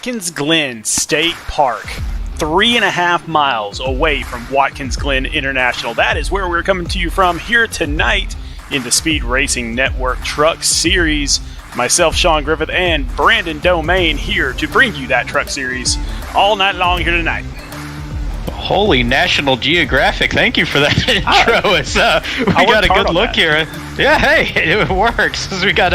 Watkins Glen State Park, 3.5 miles away from Watkins Glen International. That is where we're coming to you from here tonight in the Speed Racing Network Truck Series. Myself, Sean Griffith, and Brandon Domain here to bring you that Truck Series all night long here tonight. Holy National Geographic, thank you for that intro. We got a good look here. Yeah, hey, it works. We got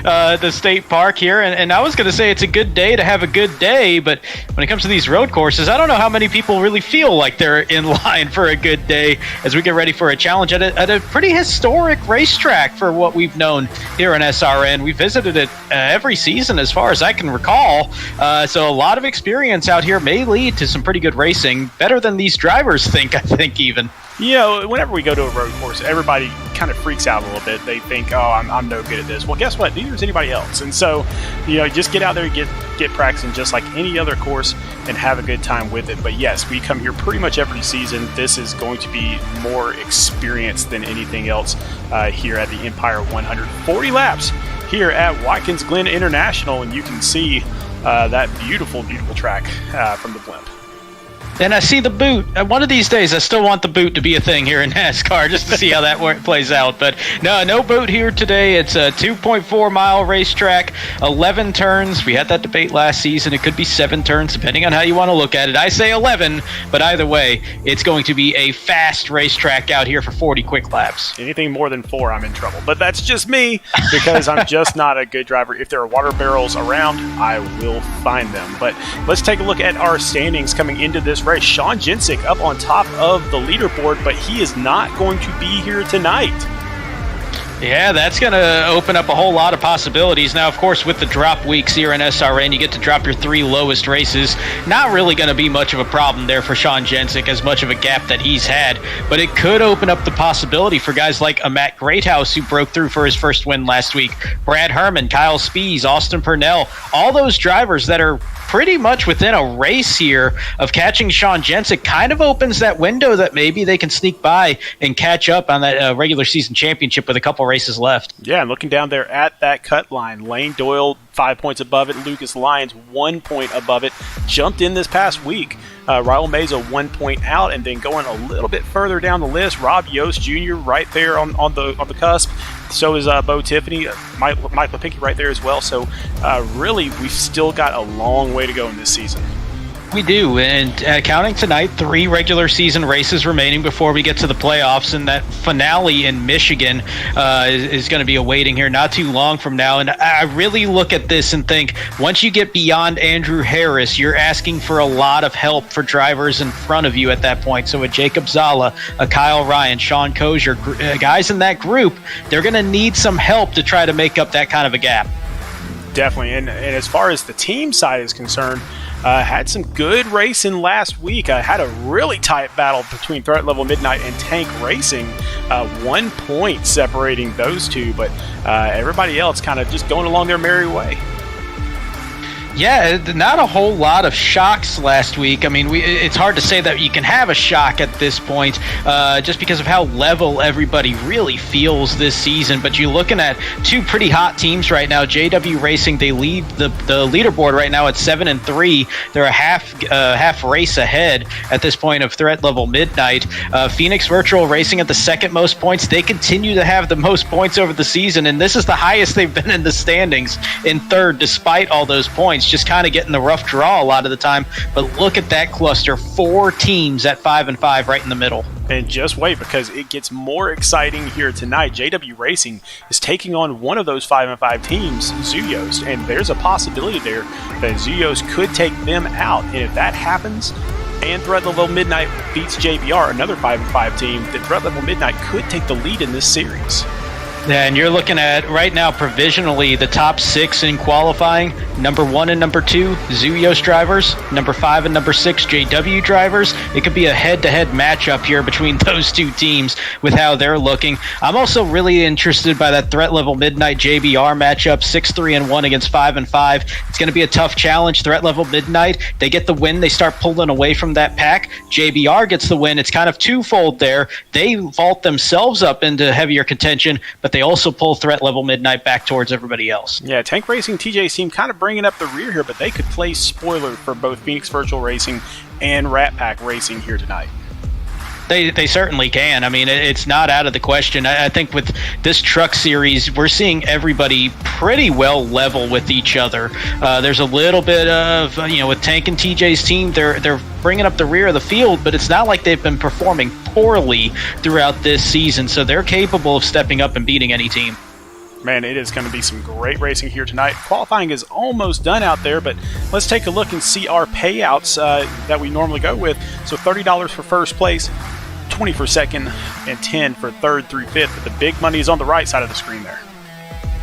the state park here, and I was going to say it's a good day to have a good day, but when it comes to these road courses, I don't know how many people really feel like they're in line for a good day as we get ready for a challenge at a pretty historic racetrack for what we've known here in SRN. We visited it every season as far as I can recall, so a lot of experience out here may lead to some pretty good racing, better than these drivers think, I think even. You know, whenever we go to a road course, everybody kind of freaks out a little bit. They think, oh, I'm no good at this. Well, guess what? Neither is anybody else. And so, you know, just get out there and get practicing just like any other course and have a good time with it. But yes, we come here pretty much every season. This is going to be more experience than anything else here at the Empire 140 laps here at Watkins Glen International. And you can see that beautiful, beautiful track from the blimp. And I see the boot. One of these days, I still want the boot to be a thing here in NASCAR, just to see how that plays out. But no boot here today. It's a 2.4-mile racetrack, 11 turns. We had that debate last season. It could be 7 turns, depending on how you want to look at it. I say 11, but either way, it's going to be a fast racetrack out here for 40 quick laps. Anything more than 4, I'm in trouble. But that's just me, because I'm just not a good driver. If there are water barrels around, I will find them. But let's take a look at our standings coming into this race. Sean Jensick up on top of the leaderboard, but he is not going to be here tonight. Yeah, that's going to open up a whole lot of possibilities. Now, of course, with the drop weeks here in SRN, you get to drop your 3 lowest races. Not really going to be much of a problem there for Sean Jensick, as much of a gap that he's had. But it could open up the possibility for guys like a Matt Greathouse, who broke through for his first win last week, Brad Herman, Kyle Spees, Austin Purnell, all those drivers that are pretty much within a race here of catching Sean Jensick. Kind of opens that window that maybe they can sneak by and catch up on that regular season championship with a couple races left. Yeah, and looking down there at that cut line, Lane Doyle 5 points above it, Lucas Lyons 1 point above it, jumped in this past week. Raul Meza 1 point out, and then going a little bit further down the list, Rob Yost Jr. right there on the cusp. So is Bo Tiffany, Mike Lipinski right there as well. So really, we've still got a long way to go in this season. We do, and counting tonight, 3 regular season races remaining before we get to the playoffs, and that finale in Michigan is going to be awaiting here not too long from now. And I really look at this and think, once you get beyond Andrew Harris, you're asking for a lot of help for drivers in front of you at that point. So a Jacob Zala, a Kyle Ryan, Sean Kozier, guys in that group, they're going to need some help to try to make up that kind of a gap. Definitely, and as far as the team side is concerned, had some good racing last week. I had a really tight battle between Threat Level Midnight and Tank Racing. 1 point separating those two, but everybody else kind of just going along their merry way. Yeah, not a whole lot of shocks last week. I mean, it's hard to say that you can have a shock at this point just because of how level everybody really feels this season. But you're looking at 2 pretty hot teams right now. JW Racing, they lead the leaderboard right now at 7-3. They're a half race ahead at this point of Threat Level Midnight. Phoenix Virtual Racing at the second most points. They continue to have the most points over the season, and this is the highest they've been in the standings, in third, despite all those points. Just kind of getting the rough draw a lot of the time. But look at that cluster, 4 teams at 5-5 right in the middle. And just wait, because it gets more exciting here tonight. JW Racing is taking on one of those 5-5 teams, Zuyos, and there's a possibility there that Zuyos could take them out. And if that happens, and Threat Level Midnight beats JBR, another 5-5 team, then Threat Level Midnight could take the lead in this series. And you're looking at, right now, provisionally, the top 6 in qualifying. Number 1 and number 2, Zuyos drivers. Number 5 and number 6, JW drivers. It could be a head-to-head matchup here between those 2 teams with how they're looking. I'm also really interested by that Threat Level Midnight JBR matchup, 6-3-1 against 5-5. It's going to be a tough challenge. Threat Level Midnight, they get the win. They start pulling away from that pack. JBR gets the win. It's kind of twofold there. They vault themselves up into heavier contention, but they also pull threat level Midnight back towards everybody else. Yeah, Tank Racing TJ's team kind of bringing up the rear here, but they could play spoiler for both Phoenix Virtual Racing and Rat Pack Racing here tonight. They certainly can. I mean, it's not out of the question. I think with this truck series, we're seeing everybody pretty well level with each other. There's a little bit of, with Tank and TJ's team, they're bringing up the rear of the field, but it's not like they've been performing poorly throughout this season, so they're capable of stepping up and beating any team. Man, it is going to be some great racing here tonight. Qualifying is almost done out there, but let's take a look and see our payouts that we normally go with. So $30 for first place, $20 for second, and $10 for third through fifth. But the big money is on the right side of the screen there.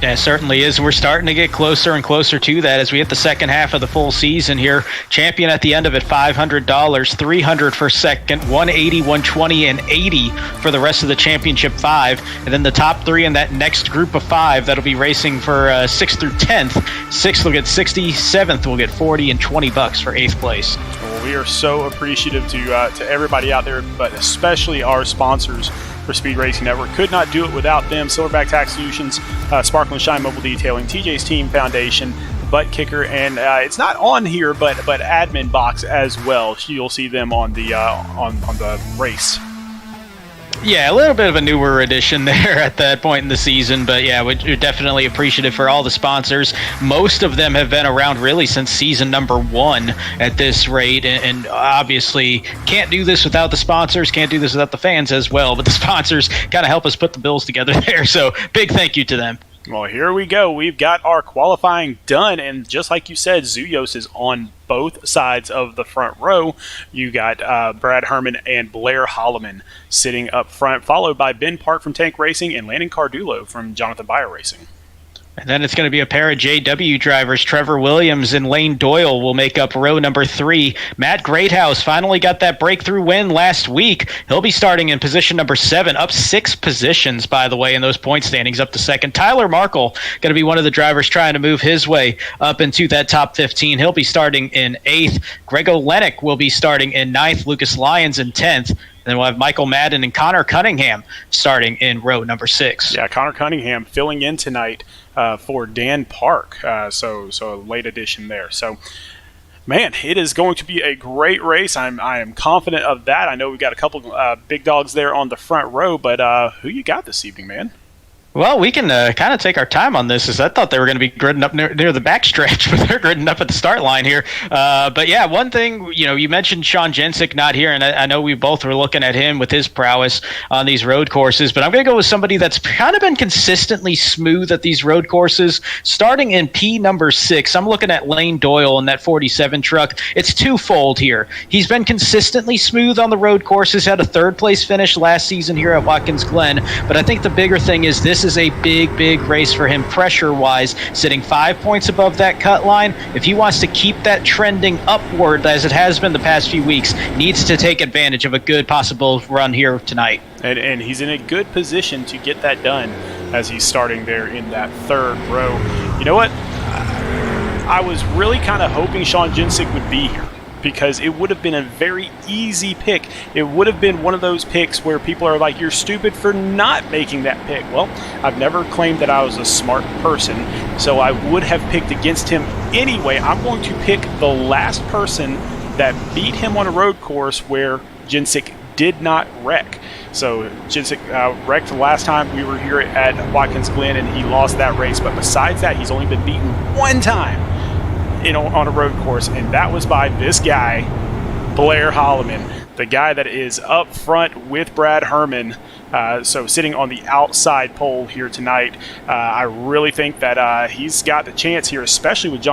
Yeah, it certainly is. We're starting to get closer and closer to that as we hit the second half of the full season here. Champion at the end of it, $500, $300 for second, $180, $120, and $80 for the rest of the championship 5. And then the top 3 in that next group of 5 that'll be racing for 6th through 10th. 6th will get 60, 7th will get 40, and $20 for 8th place. Well, we are so appreciative to everybody out there, but especially our sponsors for Speed Racing Network. Could not do it without them. Silverback Tax Solutions, Sparkle and Shine Mobile Detailing, TJ's Team Foundation, Butt Kicker, and it's not on here, but Admin Box as well. You'll see them on the race. Yeah, a little bit of a newer edition there at that point in the season, but yeah, we're definitely appreciative for all the sponsors. Most of them have been around really since season number 1 at this rate, and obviously can't do this without the sponsors, can't do this without the fans as well, but the sponsors kind of help us put the bills together there, so big thank you to them. Well, here we go. We've got our qualifying done, and just like you said, Zuyos is on both sides of the front row. You got Brad Herman and Blair Holloman sitting up front, followed by Ben Park from Tank Racing and Landon Cardullo from Jonathan Bio Racing. And then it's going to be a pair of JW drivers. Trevor Williams and Lane Doyle will make up row number 3. Matt Greathouse finally got that breakthrough win last week. He'll be starting in position number 7, up 6 positions, by the way, in those point standings, up to second. Tyler Markle going to be one of the drivers trying to move his way up into that top 15. He'll be starting in 8th. Grego Lennox will be starting in 9th. Lucas Lyons in 10th. Then we'll have Michael Madden and Connor Cunningham starting in row number 6. Yeah, Connor Cunningham filling in tonight for Dan Park. So a late addition there. So, man, it is going to be a great race. I am confident of that. I know we've got a couple big dogs there on the front row, but who you got this evening, man? Well, we can kind of take our time on this, as I thought they were going to be gridding up near the backstretch, but they're gridding up at the start line here. But yeah, one thing, you mentioned Sean Jensick not here, and I know we both were looking at him with his prowess on these road courses, but I'm going to go with somebody that's kind of been consistently smooth at these road courses. Starting in P number 6, I'm looking at Lane Doyle in that 47 truck. It's twofold here. He's been consistently smooth on the road courses, had a 3rd place finish last season here at Watkins Glen, but I think the bigger thing is this is a big race for him pressure-wise, sitting 5 points above that cut line. If he wants to keep that trending upward as it has been the past few weeks, needs to take advantage of a good possible run here tonight. And he's in a good position to get that done as he's starting there in that 3rd row. You know what? I was really kind of hoping Sean Jensick would be here, because it would have been a very easy pick. It would have been one of those picks where people are like, you're stupid for not making that pick. Well, I've never claimed that I was a smart person, so I would have picked against him anyway. I'm going to pick the last person that beat him on a road course where Jensick did not wreck. So Jensick wrecked the last time we were here at Watkins Glen, and he lost that race. But besides that, he's only been beaten one time on a road course, and that was by this guy, Blair Holloman, the guy that is up front with Brad Herman, so sitting on the outside pole here tonight. I really think that he's got the chance here, especially with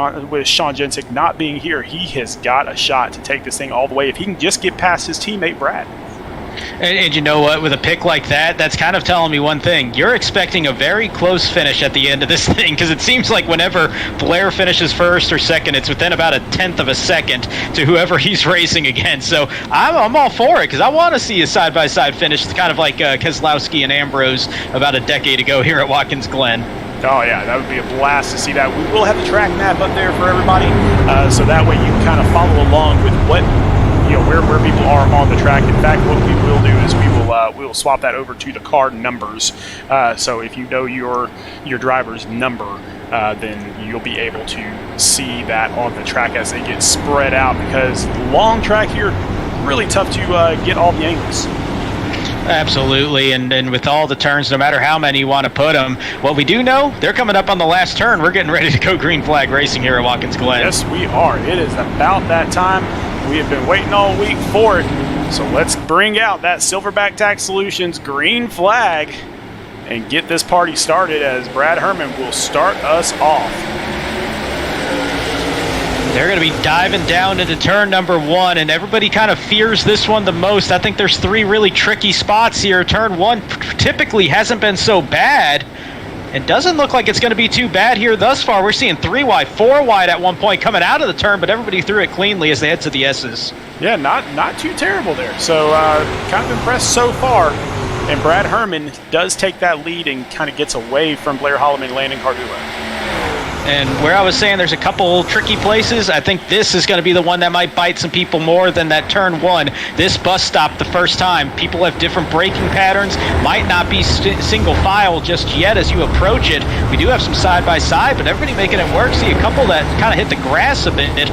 Sean Jensick not being here. He has got a shot to take this thing all the way if he can just get past his teammate Brad. And you know what? With a pick like that, that's kind of telling me one thing. You're expecting a very close finish at the end of this thing, because it seems like whenever Blair finishes 1st or 2nd, it's within about a 1/10 of a second to whoever he's racing against. So I'm all for it, because I want to see a side-by-side finish. It's kind of like Keselowski and Ambrose about a decade ago here at Watkins Glen. Oh, yeah, that would be a blast to see that. We will have the track map up there for everybody, so that way you can kind of follow along with what where people are on the track. In fact, what we will do is we'll will swap that over to the car numbers. So if you know your driver's number, then you'll be able to see that on the track as they get spread out, because long track here, really tough to get all the angles. Absolutely, and with all the turns, no matter how many you want to put them, what we do know, they're coming up on the last turn. We're getting ready to go green flag racing here at Watkins Glen. Yes, we are. It is about that time. We have been waiting all week for it. So let's bring out that Silverback Tax Solutions green flag and get this party started, as Brad Herman will start us off. They're going to be diving down into turn number 1, and everybody kind of fears this one the most. I think there's 3 really tricky spots here. Turn 1 typically hasn't been so bad, and doesn't look like it's going to be too bad here thus far. We're seeing 3 wide, 4 wide at one point coming out of the turn, but everybody threw it cleanly as they head to the S's. Yeah, not too terrible there. So kind of impressed so far. And Brad Herman does take that lead and kind of gets away from Blair Holloman and Landon Cardullo. And where I was saying there's a couple tricky places, I think this is going to be the one that might bite some people more than that turn 1. This bus stop the first time. People have different braking patterns, might not be single file just yet as you approach it. We do have some side-by-side, but everybody making it work. See a couple that kind of hit the grass a bit,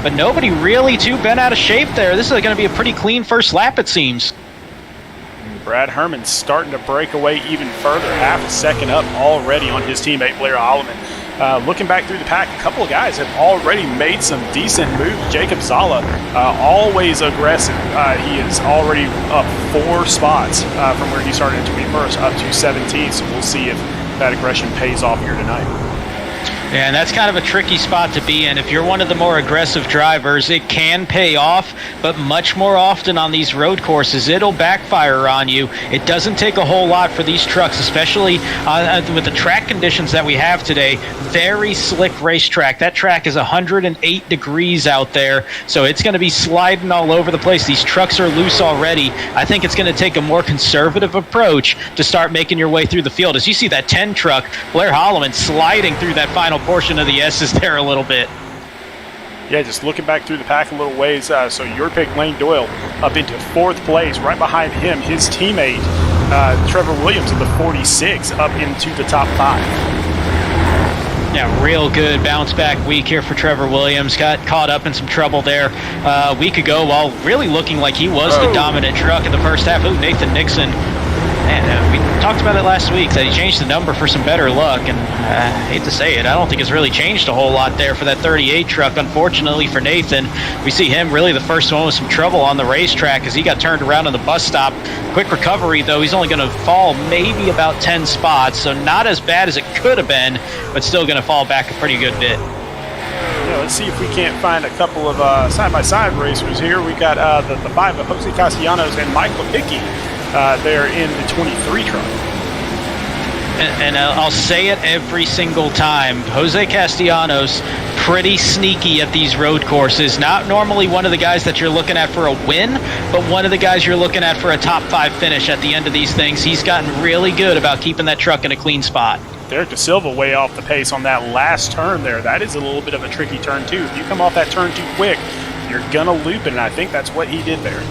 but nobody really too bent out of shape there. This is going to be a pretty clean first lap, it seems. Brad Herman starting to break away even further, half a second up already on his teammate Blair Holloman. Looking back through the pack, a couple of guys have already made some decent moves. Jacob Zala, always aggressive. He is already up 4 spots from where he started in 21st up to 17th, so we'll see if that aggression pays off here tonight. Yeah, and that's kind of a tricky spot to be in. If you're one of the more aggressive drivers, it can pay off, but much more often on these road courses, it'll backfire on you. It doesn't take a whole lot for these trucks, especially with the track conditions that we have today. Very slick racetrack. That track is 108 degrees out there, so it's going to be sliding all over the place. These trucks are loose already. I think it's going to take a more conservative approach to start making your way through the field. As you see that 10 truck, Blair Holloman sliding through that final portion of the S's there a little bit. Yeah, just looking back through the pack a little ways. So your pick, Lane Doyle, up into 4th place. Right behind him, his teammate, Trevor Williams, in the 46, up into the top 5. Yeah, real good bounce back week here for Trevor Williams. Got caught up in some trouble there a week ago while really looking like he was the dominant truck in the first half. Ooh, Nathan Nixon. Man, we talked about it last week that he changed the number for some better luck, and I hate to say it, I don't think it's really changed a whole lot there for that 38 truck. Unfortunately for Nathan, we see him really the first one with some trouble on the racetrack as he got turned around on the bus stop. Quick recovery, though. He's only going to fall maybe about 10 spots, so not as bad as it could have been, but still going to fall back a pretty good bit. Yeah, let's see if we can't find a couple of side-by-side racers here. We got the 5 of Jose Castellanos and Mike Lipicki. They're in the 23 truck. And I'll say it every single time. Jose Castellanos, pretty sneaky at these road courses. Not normally one of the guys that you're looking at for a win, but one of the guys you're looking at for a top 5 finish at the end of these things. He's gotten really good about keeping that truck in a clean spot. Derek DeSilva way off the pace on that last turn there. That is a little bit of a tricky turn, too. If you come off that turn too quick, you're going to loop it, and I think that's what he did there.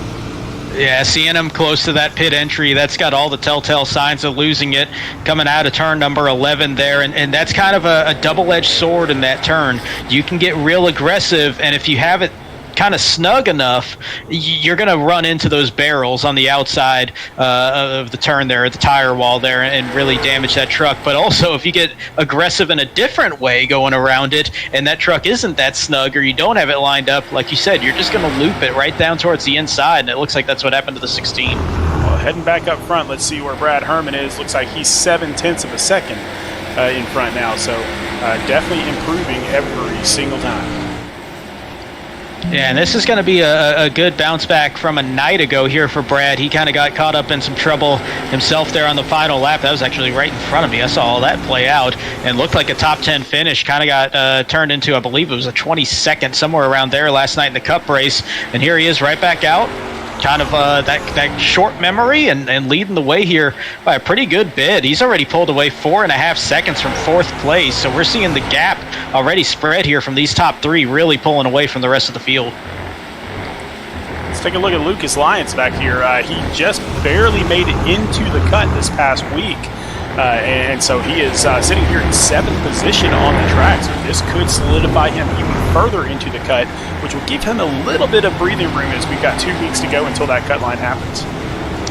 Yeah, seeing him close to that pit entry, that's got all the telltale signs of losing it coming out of turn number 11 there, and that's kind of a double-edged sword in that turn. You can get real aggressive, and if you have it kind of snug enough, you're going to run into those barrels on the outside of the turn there, at the tire wall there, and really damage that truck. But also, if you get aggressive in a different way going around it, and that truck isn't that snug, or you don't have it lined up, like you said, you're just going to loop it right down towards the inside, and it looks like that's what happened to the 16. Well, heading back up front, let's see where Brad Herman is. Looks like he's 0.7 of a second in front now, so definitely improving every single time. Yeah, and this is going to be a good bounce back from a night ago here for Brad. He kind of got caught up in some trouble himself there on the final lap. That was actually right in front of me. I saw all that play out and looked like a top 10 finish. Kind of got turned into, I believe it was a 22nd, somewhere around there last night in the Cup race. And here he is right back out. Kind of that short memory and leading the way here by a pretty good bit. He's already pulled away 4.5 seconds from 4th place, so we're seeing the gap already spread here from these top 3, really pulling away from the rest of the field. Let's take a look at Lucas Lyons back here. He just barely made it into the cut this past week. And so he is sitting here in 7th position on the track. So this could solidify him even further into the cut, which will give him a little bit of breathing room as we've got 2 weeks to go until that cut line happens.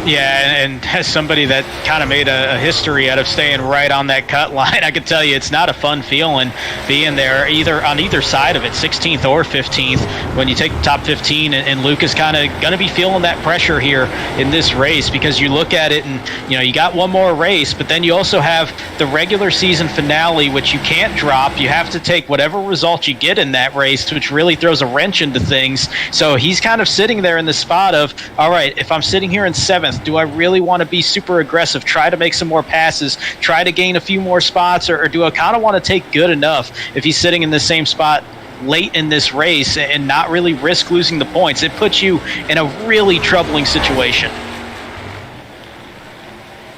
Yeah, and as somebody that kind of made a history out of staying right on that cut line, I can tell you it's not a fun feeling being there on either side of it, 16th or 15th. When you take the top 15, and Luke is kind of going to be feeling that pressure here in this race, because you look at it and you got one more race, but then you also have the regular season finale, which you can't drop. You have to take whatever result you get in that race, which really throws a wrench into things. So he's kind of sitting there in the spot of, all right, if I'm sitting here in 7th, do I really want to be super aggressive, try to make some more passes, try to gain a few more spots, or do I kind of want to take good enough if he's sitting in the same spot late in this race and not really risk losing the points? It puts you in a really troubling situation.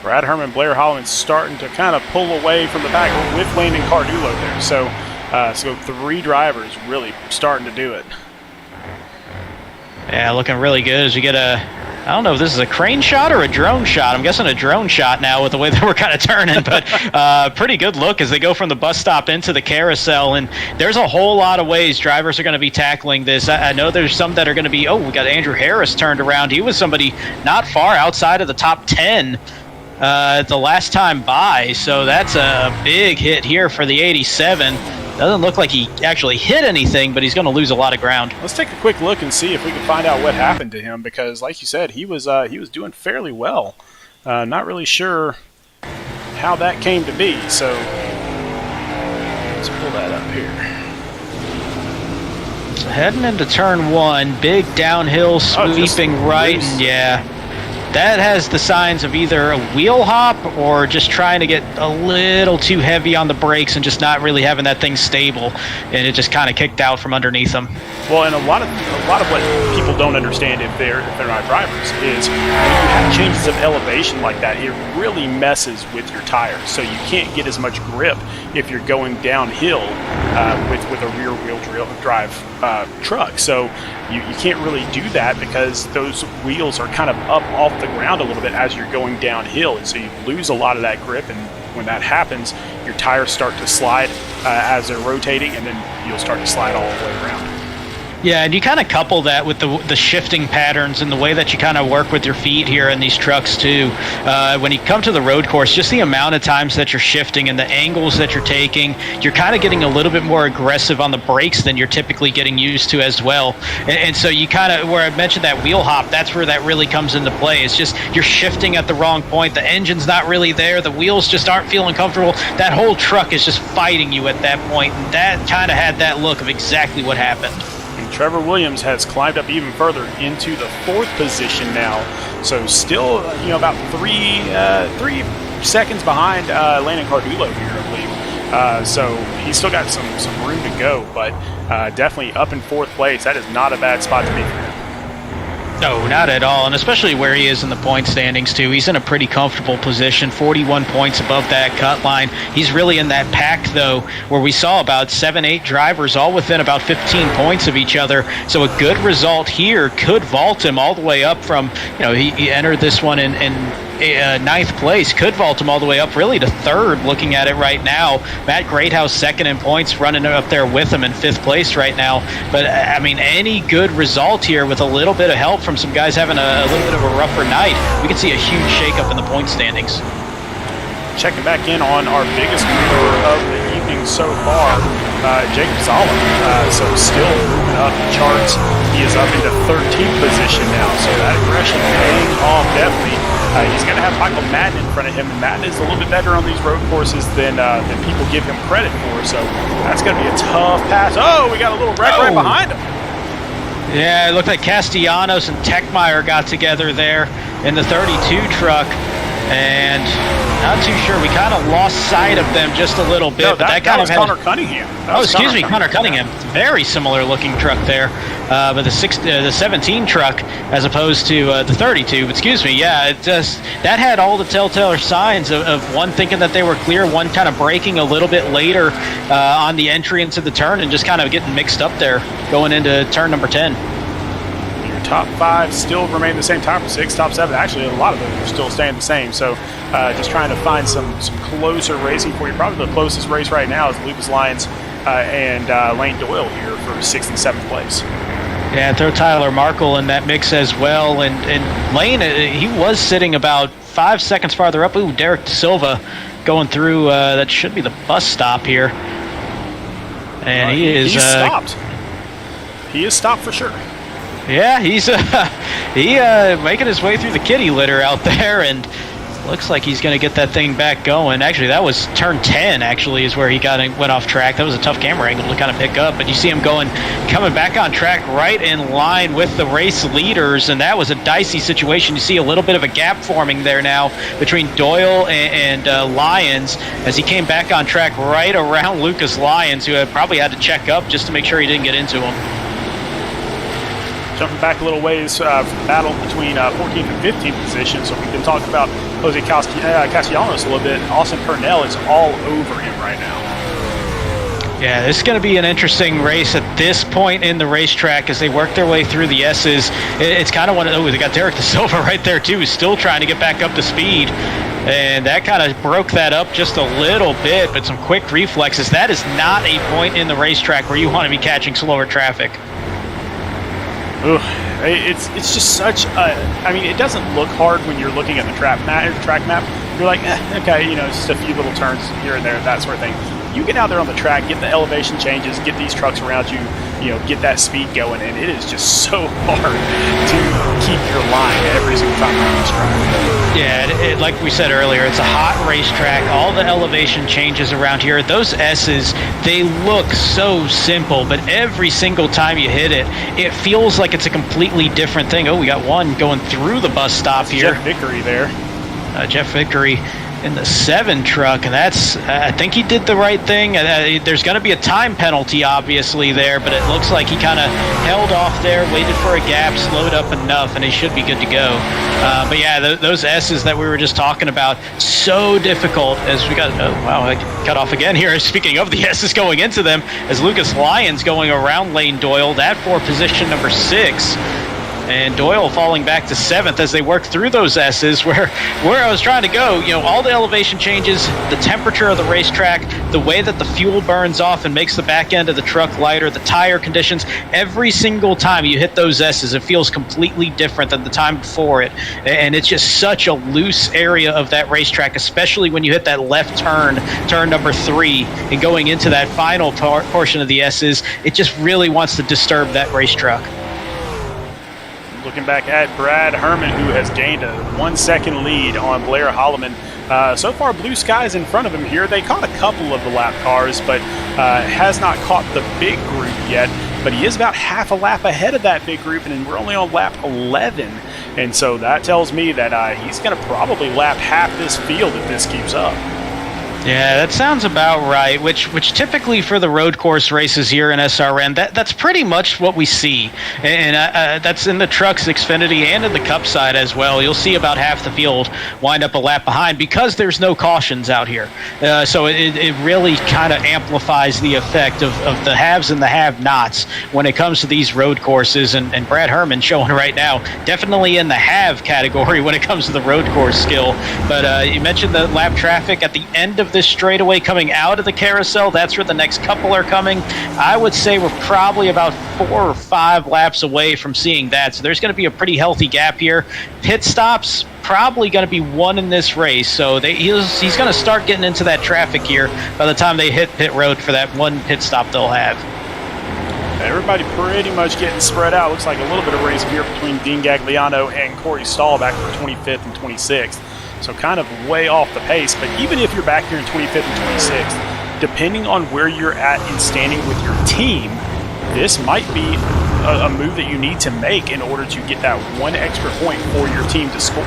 Brad Herman, Blair Holland starting to kind of pull away from the back with Landon Cardulo there. So 3 drivers really starting to do it. Yeah, looking really good as we get I don't know if this is a crane shot or a drone shot. I'm guessing a drone shot now with the way that we're kind of turning, but pretty good look as they go from the bus stop into the carousel. And there's a whole lot of ways drivers are going to be tackling this. I know there's some that are going to be, we got Andrew Harris turned around. He was somebody not far outside of the top 10 the last time by. So that's a big hit here for the 87. Doesn't look like he actually hit anything, but he's going to lose a lot of ground. Let's take a quick look and see if we can find out what happened to him, because like you said, he was doing fairly well. Not really sure how that came to be, so let's pull that up here. So heading into turn 1, big downhill sweeping right, and yeah. That has the signs of either a wheel hop or just trying to get a little too heavy on the brakes and just not really having that thing stable, and it just kind of kicked out from underneath them. Well, and a lot of what people don't understand if they're not drivers is when you have changes of elevation like that, it really messes with your tires. So you can't get as much grip if you're going downhill with a rear wheel drive truck. So you can't really do that because those wheels are kind of up off the ground a little bit as you're going downhill, and so you lose a lot of that grip, and when that happens, your tires start to slide as they're rotating, and then you'll start to slide all the way around. Yeah, and you kind of couple that with the shifting patterns and the way that you kind of work with your feet here in these trucks too. When you come to the road course, just the amount of times that you're shifting and the angles that you're taking, you're kind of getting a little bit more aggressive on the brakes than you're typically getting used to as well. And so you kind of, where I mentioned that wheel hop, that's where that really comes into play. It's just you're shifting at the wrong point. The engine's not really there. The wheels just aren't feeling comfortable. That whole truck is just fighting you at that point. And that kind of had that look of exactly what happened. Trevor Williams has climbed up even further into the 4th position now. So still, about 3 seconds behind Landon Cardulo here, I believe. So he's still got some room to go, but definitely up in 4th place. That is not a bad spot to be for him. No, not at all, and especially where he is in the point standings, too. He's in a pretty comfortable position, 41 points above that cut line. He's really in that pack, though, where we saw about 7-8 drivers all within about 15 points of each other. So a good result here could vault him all the way up from, he entered this one in 9th place, could vault him all the way up really to 3rd looking at it right now. Matt Greathouse 2nd in points, running up there with him in 5th place right now. But I mean, any good result here with a little bit of help from some guys having a little bit of a rougher night, we could see a huge shakeup in the point standings. Checking back in on our biggest mover of the evening so far, Jacob Zoller. So still moving up the charts. He is up into 13th position now, so that aggression paying off definitely. He's going to have Michael Madden in front of him, and Madden is a little bit better on these road courses than people give him credit for, so that's going to be a tough pass. Oh, we got a little wreck right behind him. Yeah, it looked like Castellanos and Techmeyer got together there in the 32 truck, and not too sure. We kind of lost sight of them just a little bit. No, but that was Connor Cunningham. Connor Cunningham. Very similar looking truck there. But the 17 truck as opposed to the 32. But excuse me, yeah, it just that had all the telltale signs of one thinking that they were clear, one kind of braking a little bit later on the entry into the turn and just kind of getting mixed up there going into turn number 10. top 5 still remain the same. Top 6, top 7, actually a lot of those are still staying the same. So just trying to find some closer racing for you. Probably the closest race right now is Lucas Lyons and Lane Doyle here for 6th and 7th place. Yeah, throw Tyler Markle in that mix as well. And Lane, he was sitting about 5 seconds farther up. Ooh, Derek De Silva going through, that should be the bus stop here. And he's stopped. He is stopped for sure. Yeah, he's making his way through the kitty litter out there, and looks like he's going to get that thing back going. Actually, that was turn 10, actually, is where he went off track. That was a tough camera angle to kind of pick up, but you see him coming back on track right in line with the race leaders, and that was a dicey situation. You see a little bit of a gap forming there now between Doyle and Lyons as he came back on track right around Lucas Lyons, who probably had to check up just to make sure he didn't get into him. Jumping back a little ways for the battle between 14th and 15th position. So we've been talking about Jose Castellanos a little bit. Austin Purnell is all over him right now. Yeah, this is going to be an interesting race at this point in the racetrack as they work their way through the S's. It's kind of they got Derek De Silva right there too, still trying to get back up to speed. And that kind of broke that up just a little bit, but some quick reflexes. That is not a point in the racetrack where you want to be catching slower traffic. Ooh, it's just such a, I mean, it doesn't look hard when you're looking at the track map. You're like, okay, it's just a few little turns here and there, that sort of thing. You get out there on the track, get the elevation changes, get these trucks around you, get that speed going, and it is just so hard to keep your line every single time you're on this track. Yeah, like we said earlier, it's a hot racetrack. All the elevation changes around here. Those S's, they look so simple, but every single time you hit it, it feels like it's a completely different thing. Oh, we got one going through the bus stop here. Jeff Vickery there. Jeff Vickery in the 7 truck, and that's, I think he did the right thing. There's going to be a time penalty, obviously, there, but it looks like he kind of held off there, waited for a gap, slowed up enough, and he should be good to go. But yeah, those S's that we were just talking about, so difficult as we got, oh, wow, I cut off again here. Speaking of the S's going into them, as Lucas Lyons going around Lane Doyle, that for position number 6. And Doyle falling back to 7th as they work through those S's where I was trying to go. All the elevation changes, the temperature of the racetrack, the way that the fuel burns off and makes the back end of the truck lighter, the tire conditions, every single time you hit those S's, it feels completely different than the time before it. And it's just such a loose area of that racetrack, especially when you hit that left turn number 3, and going into that final portion of the S's, it just really wants to disturb that racetrack. Looking back at Brad Herman, who has gained a 1-second lead on Blair Holloman. So far, blue skies in front of him here. They caught a couple of the lap cars, but has not caught the big group yet. But he is about half a lap ahead of that big group, and we're only on lap 11. And so that tells me that he's going to probably lap half this field if this keeps up. Yeah, that sounds about right, which typically for the road course races here in SRN, that's pretty much what we see. And that's in the trucks, Xfinity, and in the Cup side as well. You'll see about half the field wind up a lap behind because there's no cautions out here. So it really kind of amplifies the effect of the haves and the have-nots when it comes to these road courses. And Brad Herman showing right now, definitely in the have category when it comes to the road course skill. But you mentioned the lap traffic at the end of this straightaway coming out of the carousel. That's where the next couple are coming. I would say we're probably about 4 or 5 laps away from seeing that. So there's going to be a pretty healthy gap here. Pit stops, probably going to be 1 in this race. So he's going to start getting into that traffic here by the time they hit pit road for that 1 pit stop they'll have. Everybody pretty much getting spread out. Looks like a little bit of race here between Dean Gagliano and Corey Stahl back for 25th and 26th. So kind of way off the pace, but even if you're back here in 25th and 26th, depending on where you're at in standing with your team, this might be a move that you need to make in order to get that 1 extra point for your team to score.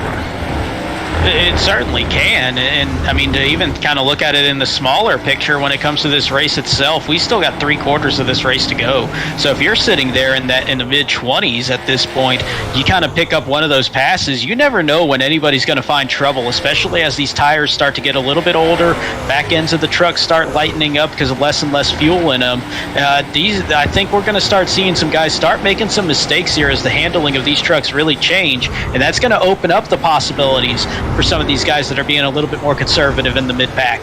It certainly can, and I mean, to even kind of look at it in the smaller picture when it comes to this race itself, we still got 3/4 of this race to go. So if you're sitting there in the mid-20s at this point, you kind of pick up one of those passes. You never know when anybody's going to find trouble, especially as these tires start to get a little bit older, back ends of the truck start lightening up because of less and less fuel in them. I think we're going to start seeing some guys start making some mistakes here as the handling of these trucks really change, and that's going to open up the possibilities for some of these guys that are being a little bit more conservative in the mid-pack.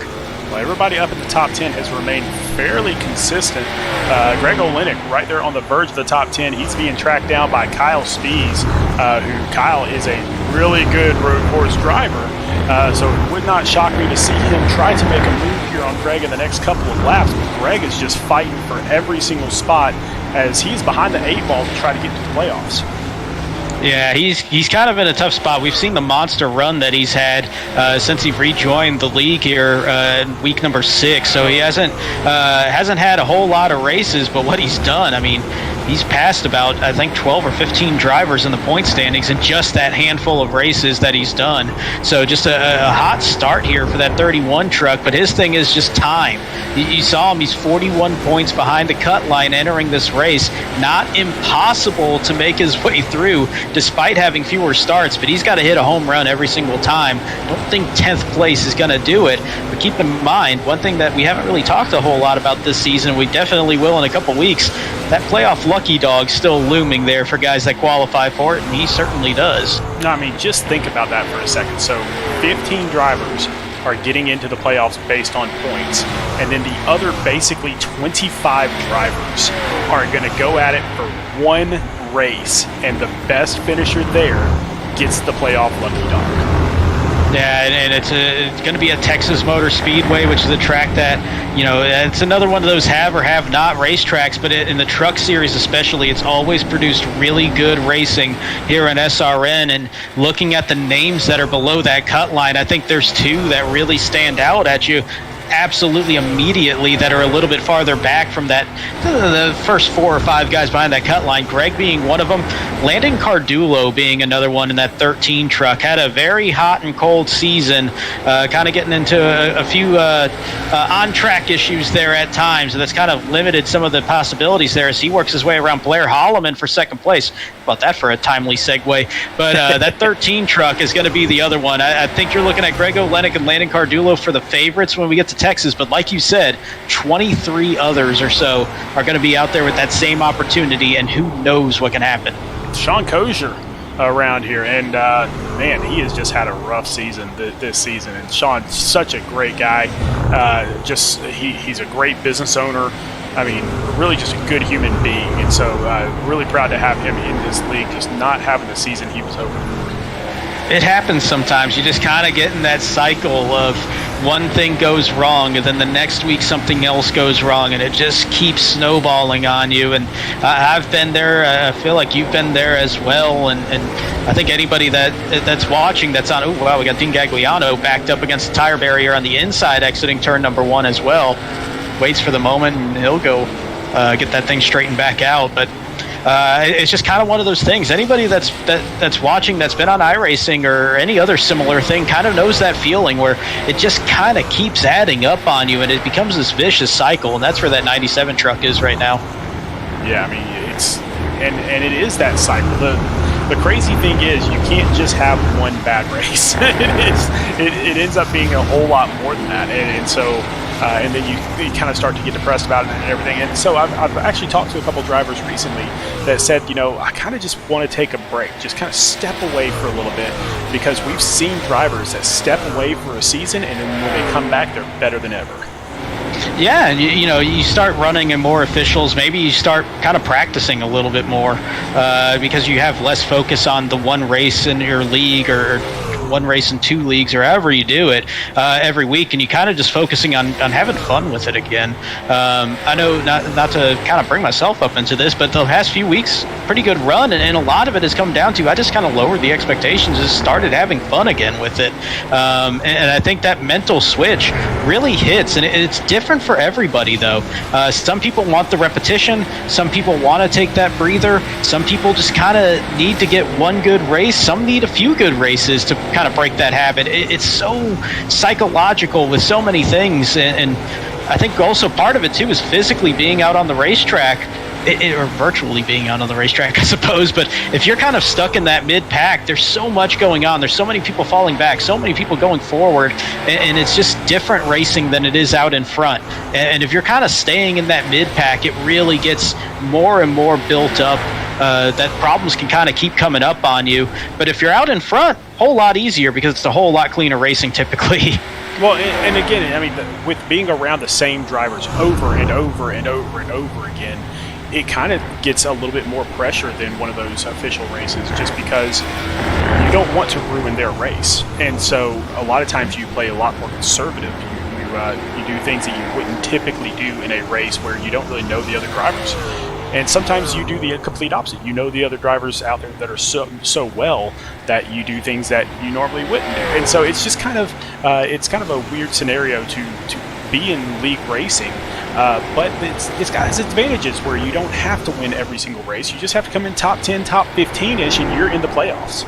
Well, everybody up in the top 10 has remained fairly consistent. Greg Olenek right there on the verge of the top 10. He's being tracked down by Kyle Spees, who Kyle is a really good road course driver. So it would not shock me to see him try to make a move here on Greg in the next couple of laps. But Greg is just fighting for every single spot as he's behind the 8 ball to try to get to the playoffs. Yeah, he's kind of in a tough spot. We've seen the monster run that he's had since he rejoined the league here in week number 6. So he hasn't had a whole lot of races, but what he's done, I mean, he's passed about, I think, 12 or 15 drivers in the point standings in just that handful of races that he's done. So just a hot start here for that 31 truck, but his thing is just time. You saw him, he's 41 points behind the cut line entering this race. Not impossible to make his way through despite having fewer starts, but he's got to hit a home run every single time. Don't think 10th place is going to do it, but keep in mind, one thing that we haven't really talked a whole lot about this season, we definitely will in a couple weeks, that playoff lucky dog still looming there for guys that qualify for it, and he certainly does. No, I mean, just think about that for a second. So 15 drivers are getting into the playoffs based on points, and then the other basically 25 drivers are going to go at it for one race, and the best finisher there gets the playoff lucky dog. Yeah, and it's going to be at Texas Motor Speedway, which is a track that, you know, it's another one of those have or have not racetracks, but in the truck series especially, it's always produced really good racing here in SRN. And looking at the names that are below that cut line, I think there's 2 that really stand out at you absolutely immediately that are a little bit farther back from that, the first 4 or 5 guys behind that cut line, Greg being one of them, Landon Cardulo being another one in that 13 truck. Had a very hot and cold season, kind of getting into a few on-track issues there at times, and that's kind of limited some of the possibilities there as he works his way around Blair Holloman for second place. How about that for a timely segue? But that 13 truck is going to be the other one. I think you're looking at Greg Olenek and Landon Cardulo for the favorites when we get to Texas, but like you said, 23 others or so are going to be out there with that same opportunity, and who knows what can happen. Sean Kosier around here, and man, he has just had a rough season this season, and Sean's such a great guy. He's a great business owner. I mean, really just a good human being, and so really proud to have him in this league, just not having the season he was hoping for. It happens sometimes. You just kind of get in that cycle of one thing goes wrong, and then the next week something else goes wrong, and it just keeps snowballing on you. And I've been there. I feel like you've been there as well. And I think anybody that's watching that's on, oh, wow, we got Dean Gagliano backed up against the tire barrier on the inside exiting turn number 1 as well. Waits for the moment, and he'll go get that thing straightened back out. But it's just kind of one of those things. Anybody that's watching that's been on iRacing or any other similar thing kind of knows that feeling where it just kind of keeps adding up on you, and it becomes this vicious cycle, and that's where that 97 truck is right now. Yeah, I mean, it's and it is that cycle. The crazy thing is you can't just have one bad race. It ends up being a whole lot more than that, and so and then you kind of start to get depressed about it and everything. And so I've actually talked to a couple drivers recently that said, you know, I kind of just want to take a break, just kind of step away for a little bit, because we've seen drivers that step away for a season, and then when they come back, they're better than ever. Yeah, and you know, you start running in more officials. Maybe you start kind of practicing a little bit more because you have less focus on the one race in your league or one race in 2 leagues or however you do it every week, and you kind of just focusing on having fun with it again. I know not to kind of bring myself up into this, but the past few weeks, pretty good run, and a lot of it has come down to I just kind of lowered the expectations, just started having fun again with it. And I think that mental switch really hits, and it's different for everybody though. Some people want the repetition, some people want to take that breather, some people just kind of need to get one good race, some need a few good races to kind of break that habit. It's so psychological with so many things, and I think also part of it too is physically being out on the racetrack, or virtually being out on the racetrack, I suppose. But if you're kind of stuck in that mid-pack, there's so much going on. There's so many people falling back, so many people going forward, and it's just different racing than it is out in front. And if you're kind of staying in that mid-pack, it really gets more and more built up. That problems can kind of keep coming up on you. But if you're out in front, whole lot easier because it's a whole lot cleaner racing typically. Well, and again, I mean, with being around the same drivers over and over and over and over again, it kind of gets a little bit more pressure than one of those official races, just because you don't want to ruin their race. And so a lot of times you play a lot more conservative. You do things that you wouldn't typically do in a race where you don't really know the other drivers. And sometimes you do the complete opposite. You know the other drivers out there that are so well that you do things that you normally wouldn't do. And so it's just kind of a weird scenario to be in league racing. But it's got its advantages where you don't have to win every single race. You just have to come in top 10, top 15-ish, and you're in the playoffs.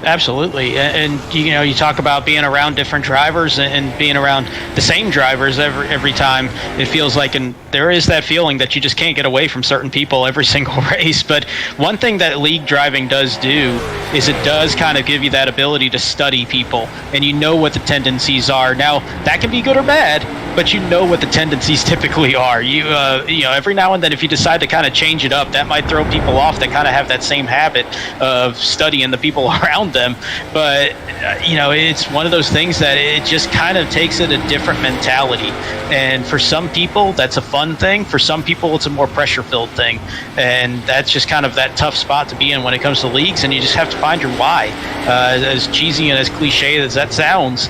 Absolutely, and you talk about being around different drivers and being around the same drivers every time. It feels like, and there is that feeling that you just can't get away from certain people every single race. But one thing that league driving does do is it does kind of give you that ability to study people, and you know what the tendencies are. Now that can be good or bad, but you know what the tendencies typically are. You every now and then, if you decide to kind of change it up, that might throw people off that kind of have that same habit of studying the people around them. But it's one of those things that it just kind of takes it a different mentality. And for some people, that's a fun thing. For some people, it's a more pressure-filled thing. And that's just kind of that tough spot to be in when it comes to leagues. And you just have to find your why. As cheesy and as cliche as that sounds,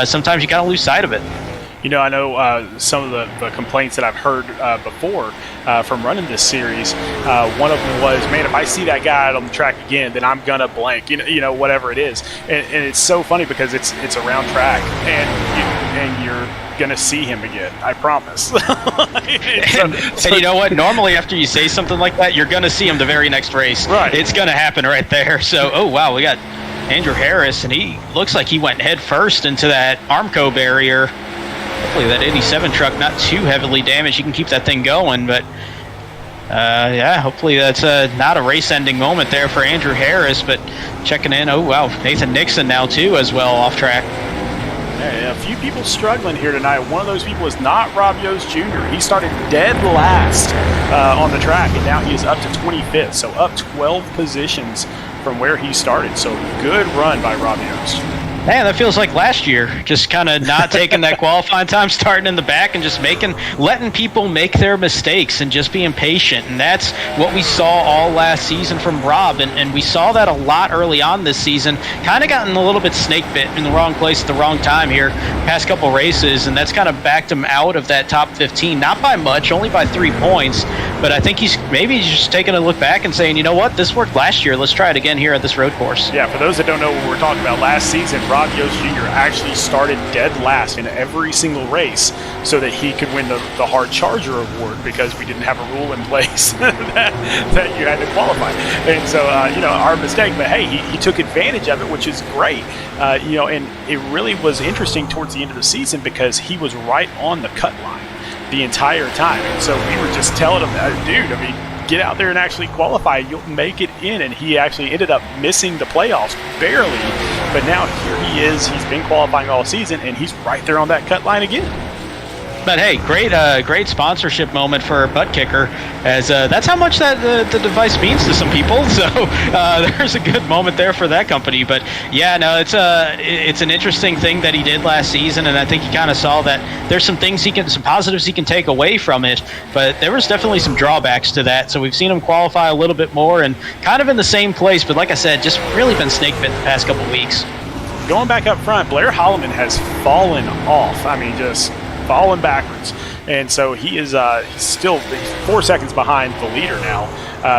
sometimes you got to lose sight of it. I know some of the complaints that I've heard before from running this series. One of them was, man, if I see that guy out on the track again, then I'm gonna blank. Whatever it is, and it's so funny because it's a round track, and you're gonna see him again. I promise. And you know what? Normally, after you say something like that, you're gonna see him the very next race. Right. It's gonna happen right there. So, oh wow, we got Andrew Harris, and he looks like he went head first into that Armco barrier. Hopefully that 87 truck not too heavily damaged. You can keep that thing going, but hopefully that's not a race-ending moment there for Andrew Harris. But checking in, oh wow, Nathan Nixon now too as well off track. Yeah, a few people struggling here tonight. One of those people is not Rob Yost Jr. He started dead last on the track, and now he is up to 25th, so up 12 positions from where he started. So good run by Rob Yost. Man, that feels like last year. Just kind of not taking that qualifying time, starting in the back, and just letting people make their mistakes and just being patient. And that's what we saw all last season from Rob. And we saw that a lot early on this season. Kind of gotten a little bit snake bit in the wrong place at the wrong time here, past couple races. And that's kind of backed him out of that top 15. Not by much, only by 3 points. But I think he's just taking a look back and saying, you know what, this worked last year. Let's try it again here at this road course. Yeah, for those that don't know what we're talking about, last season, Rob Yost Jr. actually started dead last in every single race so that he could win the Hard Charger Award, because we didn't have a rule in place that you had to qualify. And so, our mistake, but hey, he took advantage of it, which is great. And it really was interesting towards the end of the season because he was right on the cut line the entire time. And so we were just telling him, dude, get out there and actually qualify. You'll make it in. And he actually ended up missing the playoffs barely. But now here he is. He's been qualifying all season, and he's right there on that cut line again. But hey, great sponsorship moment for Butt Kicker, as that's how much that the device means to some people. So there's a good moment there for that company. But yeah, no, it's an interesting thing that he did last season, and I think he kind of saw that there's some positives he can take away from it. But there was definitely some drawbacks to that. So we've seen him qualify a little bit more and kind of in the same place. But like I said, just really been snake bit the past couple weeks. Going back up front, Blair Holloman has fallen off. just falling backwards, and so he's still 4 seconds behind the leader now.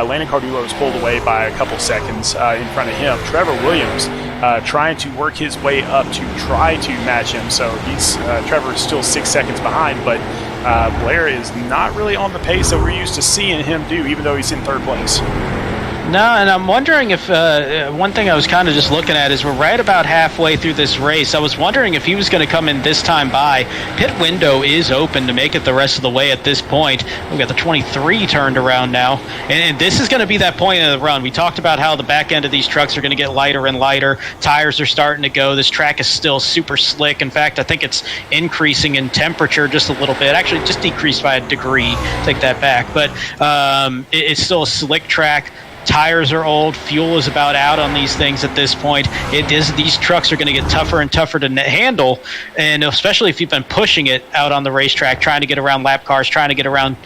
Landon Cardullo is pulled away by a couple seconds in front of him. Trevor Williams trying to work his way up to try to match him, so Trevor is still 6 seconds behind, but Blair is not really on the pace that we're used to seeing him do, even though he's in third place. No, and I'm wondering if one thing I was kind of just looking at is we're right about halfway through this race. I was wondering if he was going to come in this time by. Pit window is open to make it the rest of the way at this point. We've got the 23 turned around now, and this is going to be that point of the run. We talked about how the back end of these trucks are going to get lighter and lighter. Tires are starting to go. This track is still super slick. In fact, I think it's increasing in temperature just a little bit. Actually, just decreased by a degree. Take that back. But it's still a slick track. Tires are old. Fuel is about out on these things at this point. These trucks are going to get tougher and tougher to handle, and especially if you've been pushing it out on the racetrack, trying to get around lap cars, trying to get around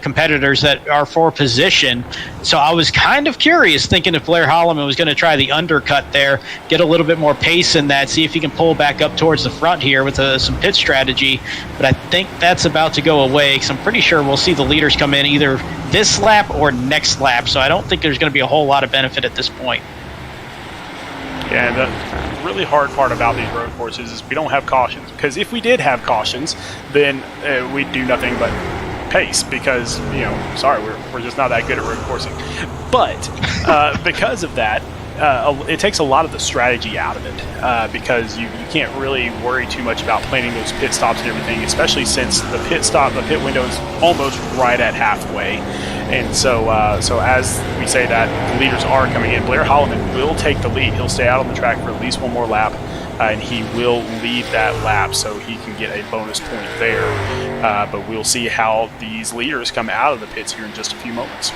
competitors that are for position. So I was kind of curious, thinking if Blair Holloman was going to try the undercut there, get a little bit more pace in that, see if he can pull back up towards the front here with some pit strategy. But I think that's about to go away, because I'm pretty sure we'll see the leaders come in either this lap or next lap. So I don't think there's going to be a whole lot of benefit at this point. Yeah, and the really hard part about these road courses is we don't have cautions, because if we did have cautions, then we'd do nothing but pace, because sorry, we're just not that good at road coursing. But because of that, it takes a lot of the strategy out of it, because you can't really worry too much about planning those pit stops and everything, especially since the pit window is almost right at halfway. And so as we say that, the leaders are coming in. Blair Holloman will take the lead. He'll stay out on the track for at least one more lap, and he will lead that lap, so he can get a bonus point there. But we'll see how these leaders come out of the pits here in just a few moments.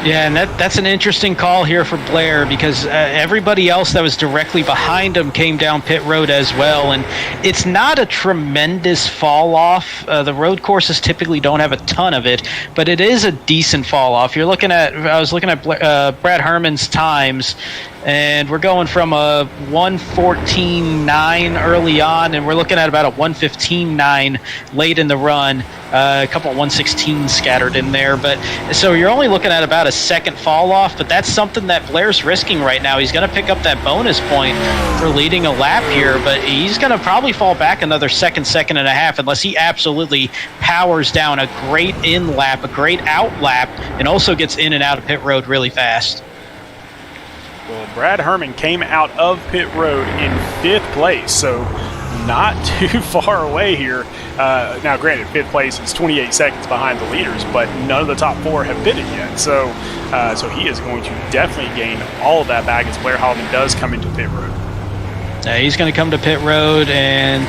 Yeah, and that's an interesting call here for Blair, because everybody else that was directly behind him came down pit road as well, and it's not a tremendous fall off. The road courses typically don't have a ton of it, but it is a decent fall off. I was looking at Brad Herman's times, and we're going from a 1:14.9 early on, and we're looking at about a 1:15.9 late in the run. A couple of 1:16 scattered in there, but so you're only looking at about a second fall off, but that's something that Blair's risking right now. He's going to pick up that bonus point for leading a lap here, but he's going to probably fall back another second and a half, unless he absolutely powers down a great in lap, a great out lap, and also gets in and out of pit road really fast. Well, Brad Herman came out of pit road in 5th place, so not too far away here. Now, granted, 5th place is 28 seconds behind the leaders, but none of the top 4 have pitted yet. So he is going to definitely gain all of that back as Blair Holloman does come into pit road. He's going to come to pit road, and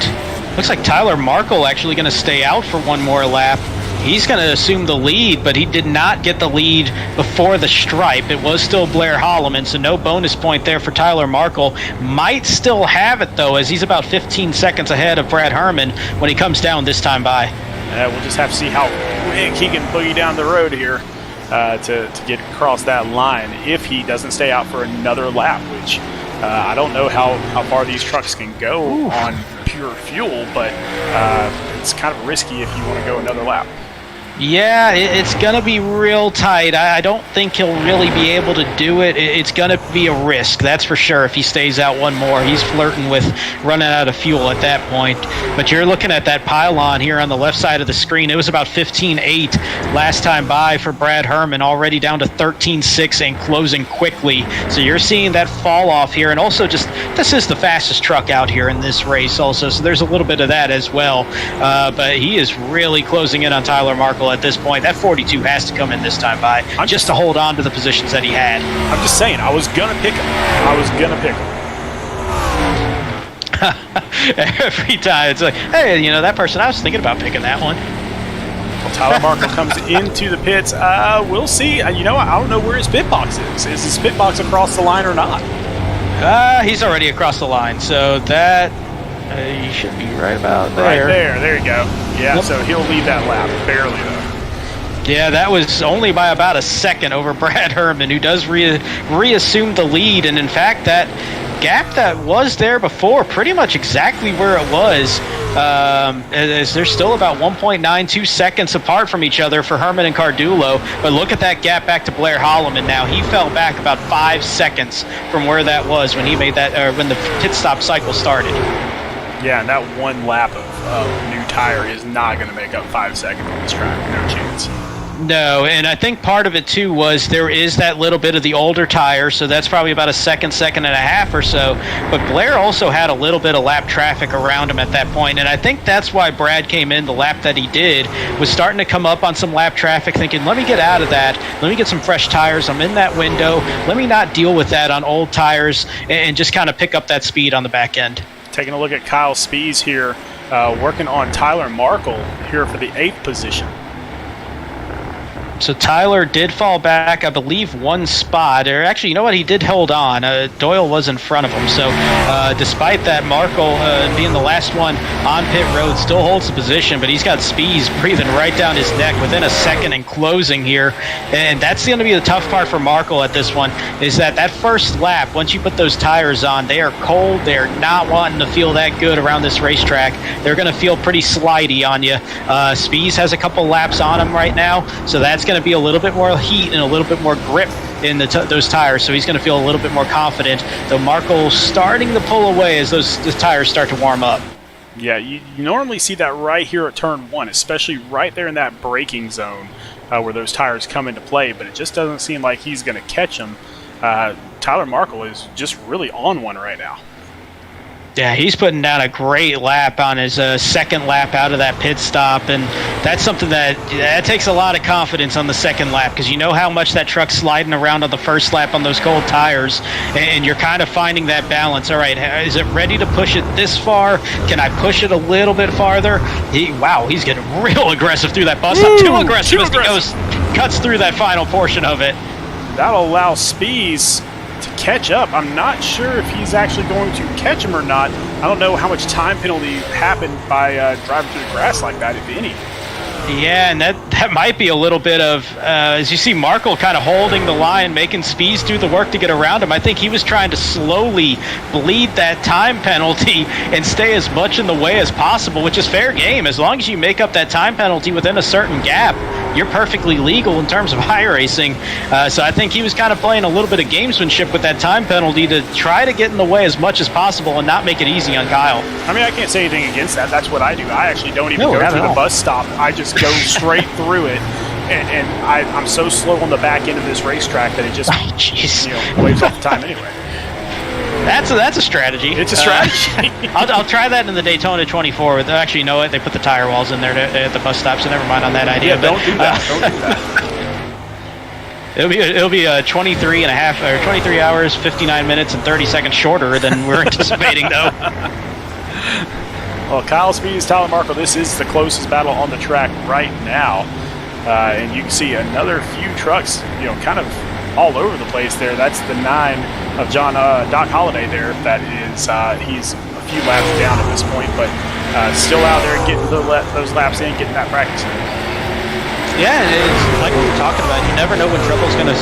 looks like Tyler Markle actually going to stay out for one more lap. He's going to assume the lead, but he did not get the lead before the stripe. It was still Blair Holloman, so no bonus point there for Tyler Markle. Might still have it, though, as he's about 15 seconds ahead of Brad Herman when he comes down this time by. We'll just have to see how quick he can boogie down the road here to get across that line if he doesn't stay out for another lap, which I don't know how far these trucks can go on pure fuel, but it's kind of risky if you want to go another lap. Yeah, it's going to be real tight. I don't think he'll really be able to do it. It's going to be a risk, that's for sure, if he stays out one more. He's flirting with running out of fuel at that point. But you're looking at that pylon here on the left side of the screen. It was about 15.8 last time by for Brad Herman, already down to 13.6 and closing quickly. So you're seeing that fall off here. And also just, this is the fastest truck out here in this race also, so there's a little bit of that as well. But he is really closing in on Tyler Markle at this point. That 42 has to come in this time by, just to hold on to the positions that he had. I'm just saying, I was gonna pick him. Every time it's like, hey, that person, I was thinking about picking that one. Well, Tyler Markle comes into the pits. We'll see. I don't know where his pit box is. Is his pit box across the line or not? He's already across the line, so that he should be right about there. Right there. There you go. Yeah, so he'll lead that lap, barely though. Yeah, that was only by about a second over Brad Herman, who does reassume the lead. And in fact, that gap that was there before, pretty much exactly where it was, as they're still about 1.92 seconds apart from each other for Herman and Cardulo. But look at that gap back to Blair Holloman now. He fell back about 5 seconds from where that was when he made that, when the pit stop cycle started. Yeah, and that one lap of new tire is not going to make up 5 seconds on this track. No chance. No, and I think part of it too was there is that little bit of the older tire, so that's probably about a second and a half or so. But Blair also had a little bit of lap traffic around him at that point, and I think that's why Brad came in the lap that he did, was starting to come up on some lap traffic, thinking, let me get out of that, let me get some fresh tires, I'm in that window, let me not deal with that on old tires, and just kind of pick up that speed on the back end. Taking a look at Kyle Spies here, working on Tyler Markle here for the 8th position. So Tyler did fall back, I believe, one spot. Or actually, you know what? He did hold on. Doyle was in front of him. So despite that, Markle being the last one on pit road still holds the position, but he's got Spies breathing right down his neck within a second and closing here. And that's going to be the tough part for Markle at this one, is that first lap, once you put those tires on, they are cold. They're not wanting to feel that good around this racetrack. They're going to feel pretty slidey on you. Spies has a couple laps on him right now, so that's going to be a little bit more heat and a little bit more grip in those tires, so he's going to feel a little bit more confident, though Markle starting to pull away as the tires start to warm up. Yeah, you normally see that right here at turn 1, especially right there in that braking zone where those tires come into play, but it just doesn't seem like he's going to catch them. Tyler Markle is just really on one right now. Yeah, he's putting down a great lap on his second lap out of that pit stop, and that's something that takes a lot of confidence on the second lap, because you know how much that truck's sliding around on the first lap on those cold tires, and you're kind of finding that balance. All right, is it ready to push it this far? Can I push it a little bit farther? He's getting real aggressive through that bus stop. Too aggressive as he cuts through that final portion of it. That'll allow Spies to catch up. I'm not sure if he's actually going to catch him or not. I don't know how much time penalty happened by driving through the grass like that, if any. Yeah, and that might be a little bit of, as you see Markle kind of holding the line, making Spies do the work to get around him. I think he was trying to slowly bleed that time penalty and stay as much in the way as possible, which is fair game. As long as you make up that time penalty within a certain gap, you're perfectly legal in terms of iRacing. So I think he was kind of playing a little bit of gamesmanship with that time penalty to try to get in the way as much as possible and not make it easy on Kyle. I mean, I can't say anything against that. That's what I do. I actually don't even go through the bus stop. I just go straight through it, and I'm so slow on the back end of this racetrack that it just waves off the time anyway. That's a strategy. It's a strategy. I'll try that in the Daytona 24. Actually, you know what? They put the tire walls in there at the bus stop, so never mind on that idea. Yeah, don't do that. Don't do that. It'll be 23 and a half, or 23 hours, 59 minutes, and 30 seconds shorter than we're anticipating, though. Well, Kyle Spies, Tyler Markle, this is the closest battle on the track right now. And you can see another few trucks, kind of all over the place there. That's the 9 of Doc Holliday there. That is, he's a few laps down at this point, but still out there getting those laps in, getting that practice in. Yeah, it's like we were talking about. You never know when trouble's going to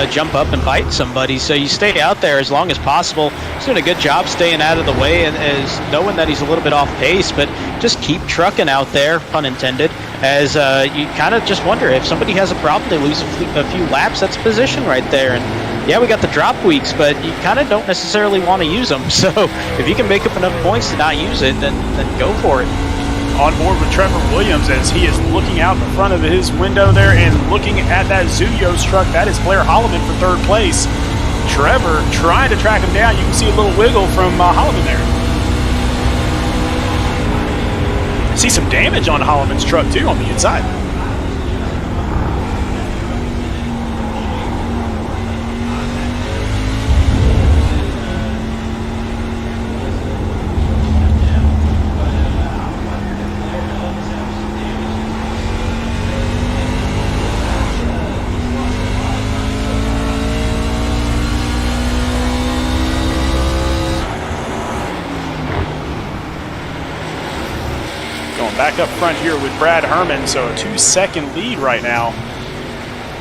jump up and bite somebody, so you stay out there as long as possible. He's doing a good job staying out of the way and as knowing that he's a little bit off pace, but just keep trucking out there, pun intended, as you kind of just wonder if somebody has a problem, they lose a few laps, that's a position right there. And yeah, we got the drop weeks, but you kind of don't necessarily want to use them. So if you can make up enough points to not use it, then go for it. On board with Trevor Williams as he is looking out the front of his window there and looking at that Zuyos truck. That is Blair Holloman for 3rd place. Trevor trying to track him down. You can see a little wiggle from Holloman there. See some damage on Holloman's truck too on the inside. Back up front here with Brad Herman, so a 2-second lead right now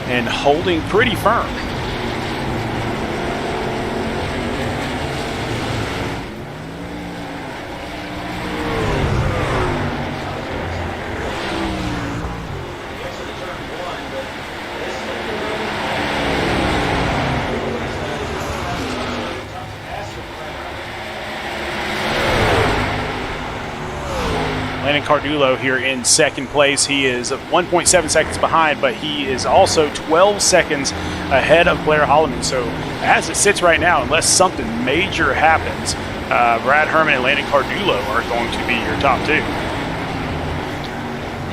and holding pretty firm. Landon Cardulo here in second place. He is 1.7 seconds behind, but he is also 12 seconds ahead of Blair Holloman. So as it sits right now, unless something major happens, Brad Herman and Landon Cardulo are going to be your top two.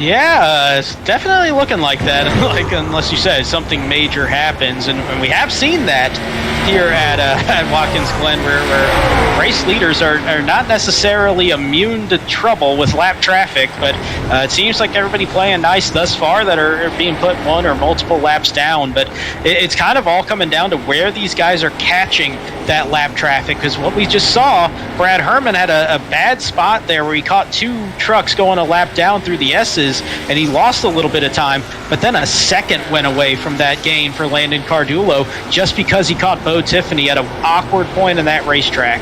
Yeah, it's definitely looking like that. Like, unless you said something major happens, and we have seen that here at Watkins Glen, where race leaders are not necessarily immune to trouble with lap traffic, but it seems like everybody playing nice thus far that are being put one or multiple laps down. But it's kind of all coming down to where these guys are catching that lap traffic, because what we just saw, Brad Herman had a bad spot there where he caught two trucks going a lap down through the S's, and he lost a little bit of time, but then a second went away from that gain for Landon Cardulo just because he caught Bo Tiffany at an awkward point in that racetrack.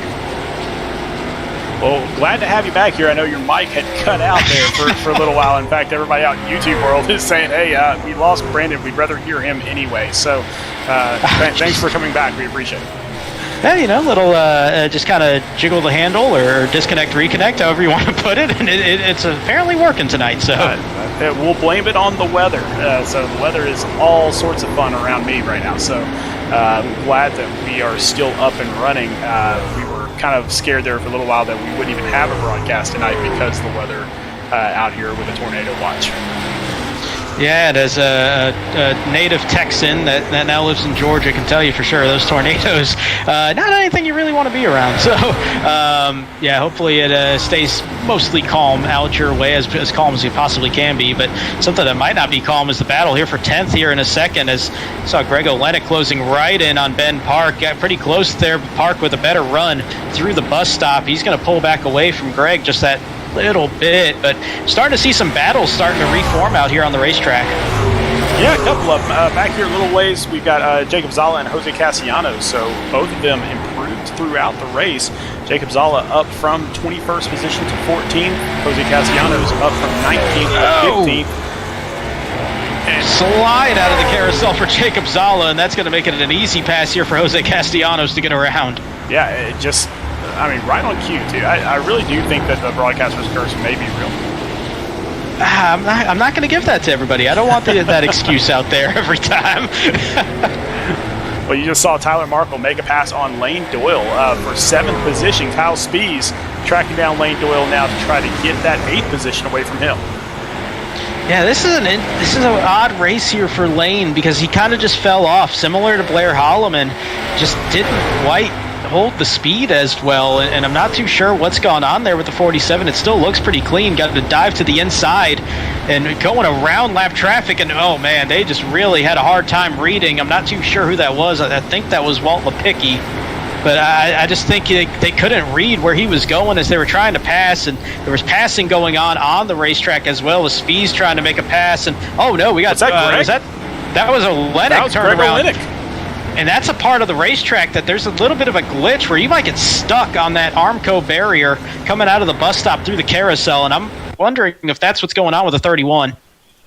Well, glad to have you back here. I know your mic had cut out there for a little while. In fact, everybody out in YouTube world is saying, hey, we lost Brandon. We'd rather hear him anyway. So thanks for coming back. We appreciate it. Yeah, little just kind of jiggle the handle or disconnect, reconnect, however you want to put it, and it's apparently working tonight. So we'll blame it on the weather. So the weather is all sorts of fun around me right now. So glad that we are still up and running. We were kind of scared there for a little while that we wouldn't even have a broadcast tonight because of the weather out here with a tornado watch. Yeah, and as a native Texan that now lives in Georgia, can tell you for sure those tornadoes, not anything you really want to be around. So, yeah, hopefully it stays mostly calm out your way, as calm as you possibly can be. But something that might not be calm is the battle here for 10th here in a second, as I saw Greg Olenek closing right in on Ben Park. Got pretty close there, Park with a better run through the bus stop. He's going to pull back away from Greg just that little bit, but starting to see some battles starting to reform out here on the racetrack. Yeah, a couple of them. Back here a little ways, we've got Jacob Zala and Jose Castellanos, so both of them improved throughout the race. Jacob Zala up from 21st position to 14th. Jose Castellanos up from 19th to 15th. And slide out of the carousel for Jacob Zala, and that's going to make it an easy pass here for Jose Castellanos to get around. Yeah, it just... right on cue, too. I really do think that the broadcaster's curse may be real. I'm not going to give that to everybody. I don't want that excuse out there every time. Well, you just saw Tyler Markle make a pass on Lane Doyle for 7th position. Kyle Spees tracking down Lane Doyle now to try to get that 8th position away from him. Yeah, this is an odd race here for Lane because he kind of just fell off, similar to Blair Holloman. Just didn't quite hold the speed as well, and I'm not too sure what's gone on there with the 47. It still looks pretty clean. Got to dive to the inside and going around lap traffic, and oh man, they just really had a hard time reading. I'm not too sure who that was. I think that was Walt Lepicki, but I just think they couldn't read where he was going as they were trying to pass, and there was passing going on the racetrack as well as Spees trying to make a pass, and oh no, we got that was a Olenek turnaround. And that's a part of the racetrack that there's a little bit of a glitch where you might get stuck on that Armco barrier coming out of the bus stop through the carousel, and I'm wondering if that's what's going on with the 31.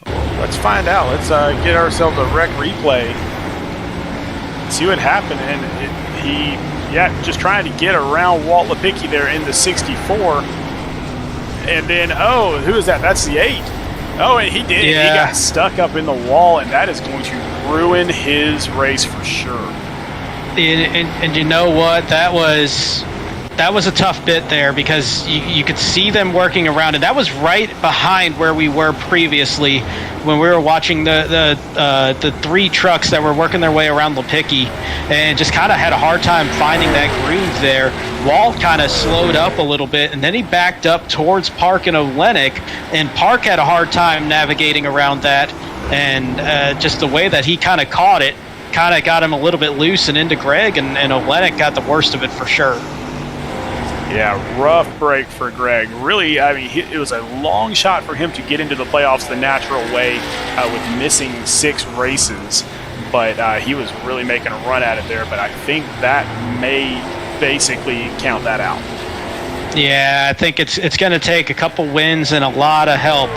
Let's find out. Let's get ourselves a rec replay, see what happened. And he just trying to get around Walt Lepicki there in the 64. And then, who is that? That's the 8. Oh, and he did. Yeah. He got stuck up in the wall, and that is going to ruin his race for sure. And you know what? That was a tough bit there because you could see them working around it. That was right behind where we were previously when we were watching the 3 trucks that were working their way around Lepicki, and just kind of had a hard time finding that groove there. Walt kind of slowed up a little bit, and then he backed up towards Park and Olenek, and Park had a hard time navigating around that, and just the way that he kind of caught it kind of got him a little bit loose and into Greg, and Olenek got the worst of it for sure. Yeah, rough break for Greg. Really, it was a long shot for him to get into the playoffs the natural way with missing 6 races, but he was really making a run at it there, but I think that may basically count that out. Yeah, I think it's going to take a couple wins and a lot of help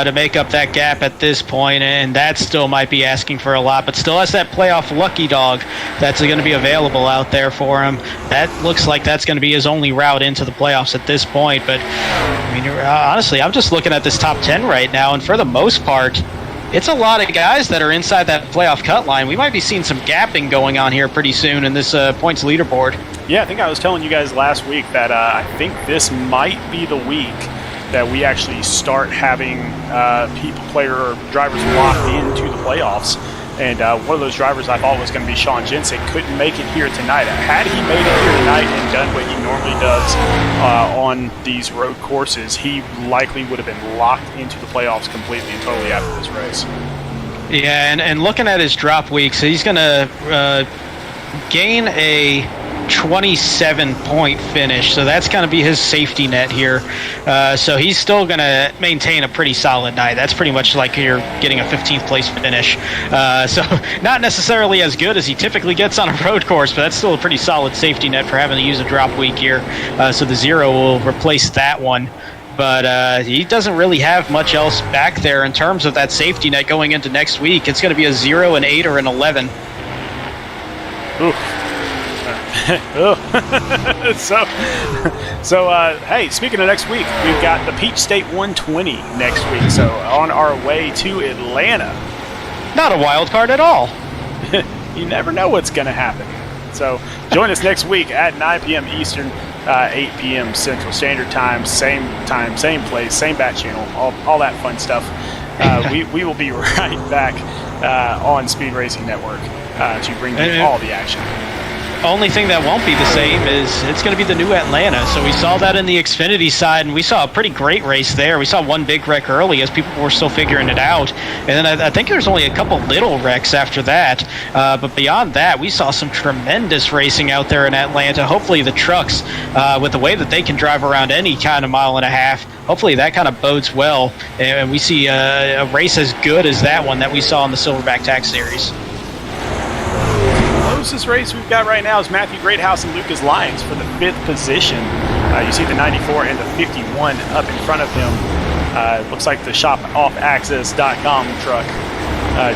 to make up that gap at this point, and that still might be asking for a lot, but still has that playoff lucky dog that's going to be available out there for him. That looks like that's going to be his only route into the playoffs at this point, but I mean, honestly, I'm just looking at this top 10 right now, and for the most part, it's a lot of guys that are inside that playoff cut line. We might be seeing some gapping going on here pretty soon in this points leaderboard. Yeah, I think I was telling you guys last week that I think this might be the week that we actually start having player or drivers locked into the playoffs. And one of those drivers I thought was going to be Sean Jensen couldn't make it here tonight. Had he made it here tonight and done what he normally does on these road courses, he likely would have been locked into the playoffs completely and totally after this race. Yeah, and looking at his drop week, so he's going to gain a 27-point finish, so that's going to be his safety net here. So he's still going to maintain a pretty solid night. That's pretty much like you're getting a 15th place finish. So not necessarily as good as he typically gets on a road course, but that's still a pretty solid safety net for having to use a drop week here. So the 0 will replace that one. But he doesn't really have much else back there in terms of that safety net going into next week. It's going to be a 0, an 8, or an 11. Ooh. Hey, speaking of next week, we've got the Peach State 120 next week. So on our way to Atlanta. Not a wild card at all. You never know what's going to happen. So join us next week at 9 p.m. Eastern, 8 p.m. Central Standard Time, same place, same bat channel, all that fun stuff. We will be right back on Speed Racing Network to bring you all the action. Only thing that won't be the same is it's going to be the new Atlanta. So we saw that in the Xfinity side, and we saw a pretty great race there. We saw one big wreck early as people were still figuring it out. And then I think there's only a couple little wrecks after that. But beyond that, we saw some tremendous racing out there in Atlanta. Hopefully the trucks, with the way that they can drive around any kind of mile and a half, hopefully that kind of bodes well. And we see a race as good as that one that we saw in the Silverback Tax Series. Closest race we've got right now is Matthew Greathouse and Lucas Lyons for the 5th position. You see the 94 and the 51 up in front of him. Looks like the shopofaccess.com truck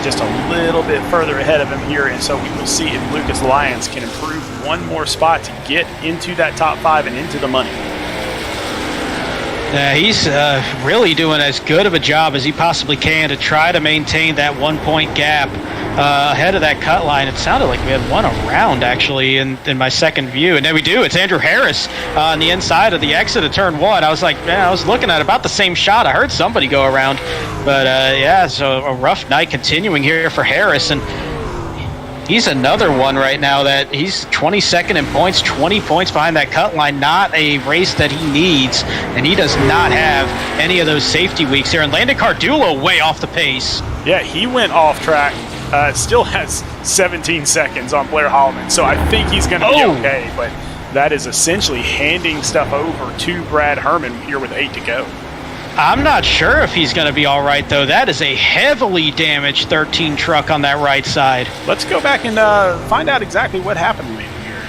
just a little bit further ahead of him here, and so we will see if Lucas Lyons can improve one more spot to get into that top 5 and into the money. He's really doing as good of a job as he possibly can to try to maintain that 1-point gap ahead of that cut line. It sounded like we had one around, actually, in my second view. And then we do. It's Andrew Harris on the inside of the exit of turn 1. I was like, man, I was looking at about the same shot. I heard somebody go around. But, yeah, so a rough night continuing here for Harris. And he's another one right now that he's 22nd in points, 20 points behind that cut line. Not a race that he needs, and he does not have any of those safety weeks here. And Landon Cardulo way off the pace. Yeah, he went off track. Still has 17 seconds on Blair Holloman, so I think he's going to be okay. But that is essentially handing stuff over to Brad Herman here with 8 to go. I'm not sure if he's going to be all right, though. That is a heavily damaged 13 truck on that right side. Let's go back and find out exactly what happened later here.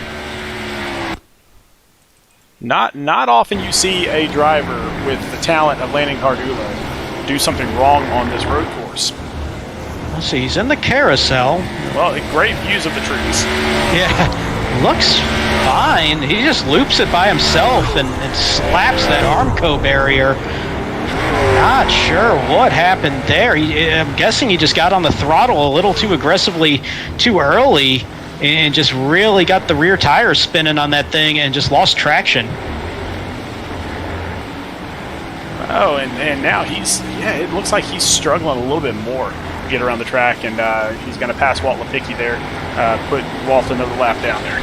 Not often you see a driver with the talent of Landon Cardulo do something wrong on this road course. Let's see, he's in the carousel. Well, great views of the trees. Yeah, looks fine. He just loops it by himself and slaps that Armco barrier. Not sure what happened there. I'm guessing he just got on the throttle a little too aggressively too early and just really got the rear tires spinning on that thing and just lost traction. Oh, and now it looks like he's struggling a little bit more to get around the track, and he's going to pass Walt Lipicki there, put Walt another lap down there.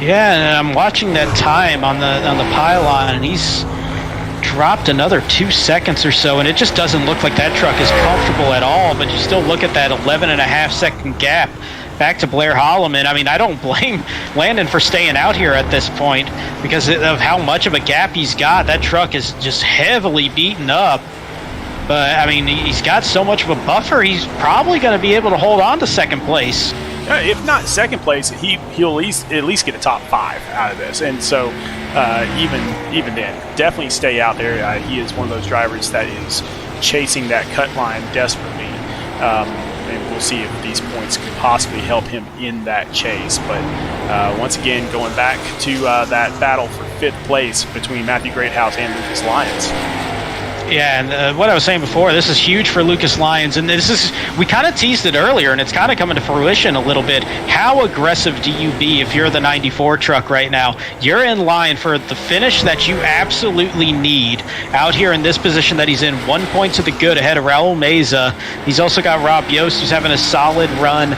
Yeah, and I'm watching that time on the pylon, and he's dropped another 2 seconds or so, and it just doesn't look like that truck is comfortable at all, but you still look at that 11.5-second gap back to Blair Holloman. I mean, I don't blame Landon for staying out here at this point because of how much of a gap he's got. That truck is just heavily beaten up. But, I mean, he's got so much of a buffer, he's probably going to be able to hold on to second place. if not second place, he'll at least get a top 5 out of this. And so even then, definitely stay out there. He is one of those drivers that is chasing that cut line desperately. And we'll see if these points could possibly help him in that chase. But once again, going back to that battle for 5th place between Matthew Greathouse and Lucas Lyons. Yeah, and what I was saying before, this is huge for Lucas Lyons, and we kind of teased it earlier, and it's kind of coming to fruition a little bit. How aggressive do you be if you're the 94 truck right now? You're in line for the finish that you absolutely need out here in this position that he's in, 1 point to the good ahead of Raul Meza. He's also got Rob Yost, who's having a solid run.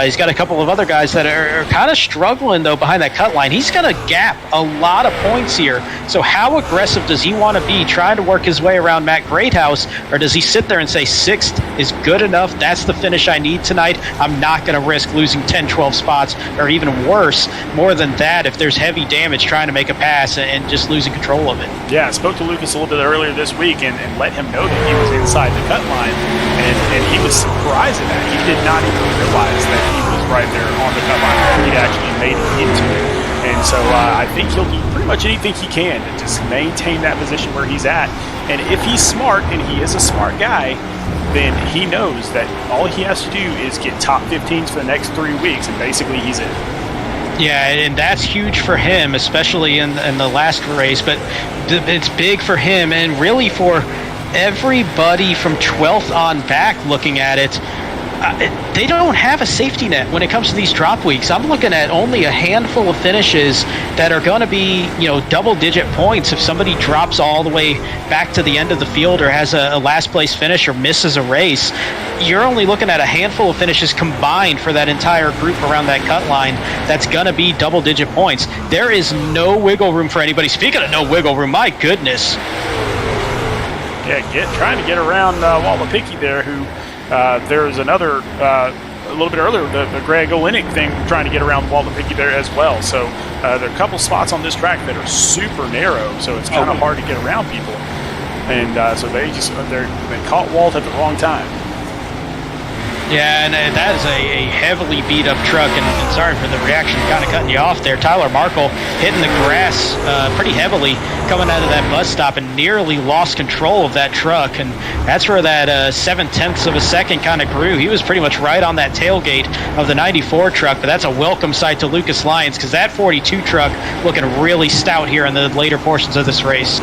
He's got a couple of other guys that are kind of struggling, though, behind that cut line. He's going to gap a lot of points here. So how aggressive does he want to be trying to work his way around Matt Greathouse, or does he sit there and say 6th is good enough? That's the finish I need tonight. I'm not going to risk losing 10, 12 spots, or even worse, more than that, if there's heavy damage trying to make a pass and just losing control of it. Yeah, I spoke to Lucas a little bit earlier this week and let him know that he was inside the cut line, and he was surprised at that. He did not even realize that he was right there on the cut line, or he'd actually made it into it. And so I think he'll do pretty much anything he can to just maintain that position where he's at. And if he's smart, and he is a smart guy, then he knows that all he has to do is get top 15s for the next 3 weeks, and basically he's in. Yeah, and that's huge for him, especially in the last race. But it's big for him, and really for everybody from 12th on back looking at it. They don't have a safety net when it comes to these drop weeks. I'm looking at only a handful of finishes that are going to be, double-digit points if somebody drops all the way back to the end of the field or has a last-place finish or misses a race. You're only looking at a handful of finishes combined for that entire group around that cut line that's going to be double-digit points. There is no wiggle room for anybody. Speaking of no wiggle room, my goodness. Yeah, trying to get around Walt Lipicki there, who... there was another, a little bit earlier, the Greg Olenek thing, trying to get around Walt Lipicki there as well. So there are a couple spots on this track that are super narrow, so it's kind of hard to get around people. And so they caught Walt at the wrong time. Yeah, and that is a heavily beat-up truck, and sorry for the reaction, kind of cutting you off there. Tyler Markle hitting the grass pretty heavily coming out of that bus stop and nearly lost control of that truck, and that's where that 7/10 of a second kind of grew. He was pretty much right on that tailgate of the 94 truck, but that's a welcome sight to Lucas Lyons, because that 42 truck looking really stout here in the later portions of this race.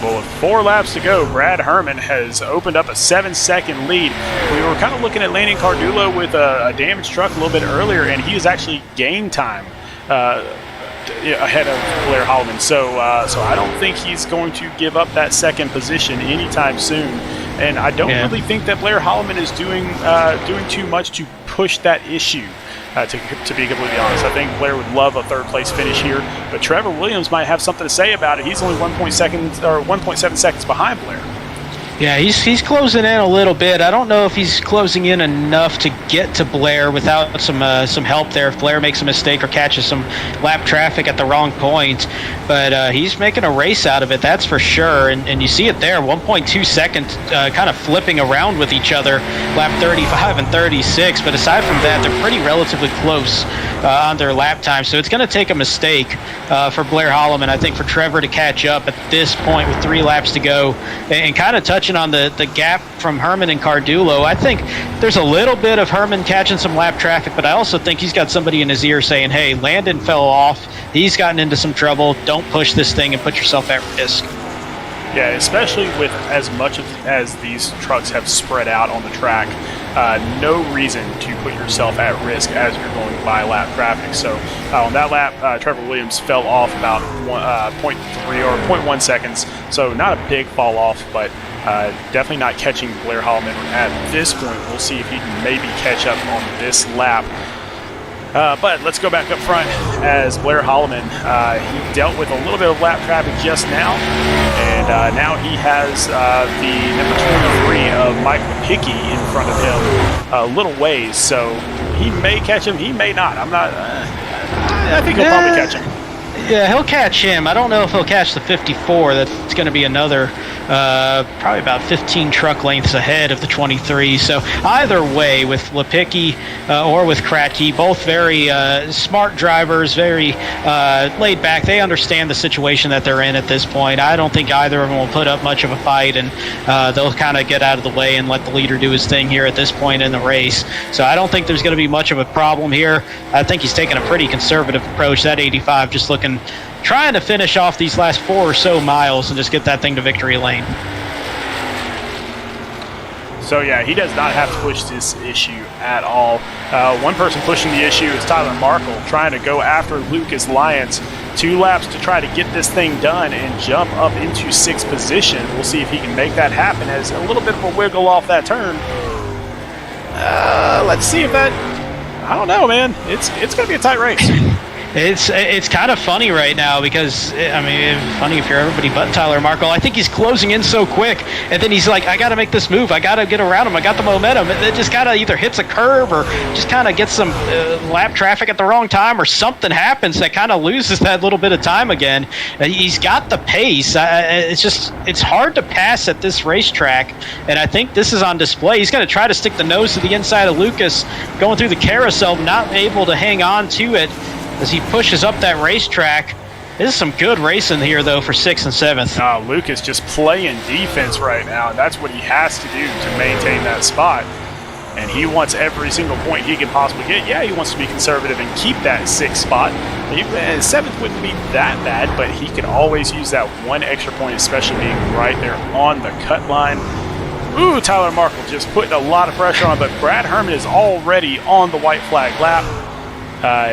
Well, with 4 laps to go, Brad Herman has opened up a 7-second lead. We were kind of looking at Landon Cardullo with a damaged truck a little bit earlier, and he has actually gained time ahead of Blair Holloman. So I don't think he's going to give up that second position anytime soon. And I don't really think that Blair Holloman is doing too much to push that issue. To be completely honest, I think Blair would love a third-place finish here, but Trevor Williams might have something to say about it. He's only 1.7 seconds behind Blair. Yeah, he's closing in a little bit. I don't know if he's closing in enough to get to Blair without some help there. If Blair makes a mistake or catches some lap traffic at the wrong point, but he's making a race out of it, that's for sure. And you see it there, 1.2 seconds, kind of flipping around with each other, lap 35 and 36. But aside from that, they're pretty relatively close on their lap time. So it's going to take a mistake for Blair Holloman, I think, for Trevor to catch up at this point with 3 laps to go, and kind of touching on the gap from Herman and Cardullo. I think there's a little bit of Herman catching some lap traffic, but I also think he's got somebody in his ear saying, hey, Landon fell off. He's gotten into some trouble. Don't push this thing and put yourself at risk. Yeah, especially with as much as these trucks have spread out on the track, no reason to put yourself at risk as you're going by lap traffic. So on that lap, Trevor Williams fell off about 0.3 or 0.1 seconds. So not a big fall off, but definitely not catching Blair Holloman at this point. We'll see if he can maybe catch up on this lap. But let's go back up front as Blair Holloman, he dealt with a little bit of lap traffic just now, and now he has the number 23 of Mike Lipicki in front of him a little ways, so he may catch him, he may not. I think he'll probably catch him. Yeah, he'll catch him. I don't know if he'll catch the 54. That's going to be another probably about 15 truck lengths ahead of the 23. So either way, with Lipicki or with Kratky, both very smart drivers, very laid back. They understand the situation that they're in at this point. I don't think either of them will put up much of a fight, and they'll kind of get out of the way and let the leader do his thing here at this point in the race. So I don't think there's going to be much of a problem here. I think he's taking a pretty conservative approach. That 85 just looking, trying to finish off these last 4 or so miles and just get that thing to victory lane. So yeah, he does not have to push this issue at all. One person pushing the issue is Tyler Markle, trying to go after Lucas Lyons. 2 laps to try to get this thing done and jump up into 6th position. We'll see if he can make that happen, as a little bit of a wiggle off that turn. Let's see if that... I don't know, man. It's going to be a tight race. It's kind of funny right now because, I mean, it's funny if you're everybody but Tyler Markle. I think he's closing in so quick, and then he's like, I got to make this move. I got to get around him. I got the momentum. It just kind of either hits a curve or just kind of gets some lap traffic at the wrong time, or something happens that kind of loses that little bit of time again. He's got the pace. It's hard to pass at this racetrack, and I think this is on display. He's going to try to stick the nose to the inside of Lucas, going through the carousel, not able to hang on to it as he pushes up that racetrack. This is some good racing here, though, for 6th and 7th. Lucas just playing defense right now, and that's what he has to do to maintain that spot. And he wants every single point he can possibly get. Yeah, he wants to be conservative and keep that 6th spot. 7th wouldn't be that bad, but he could always use that 1 extra point, especially being right there on the cut line. Ooh, Tyler Markle just putting a lot of pressure on, but Brad Herman is already on the white flag lap.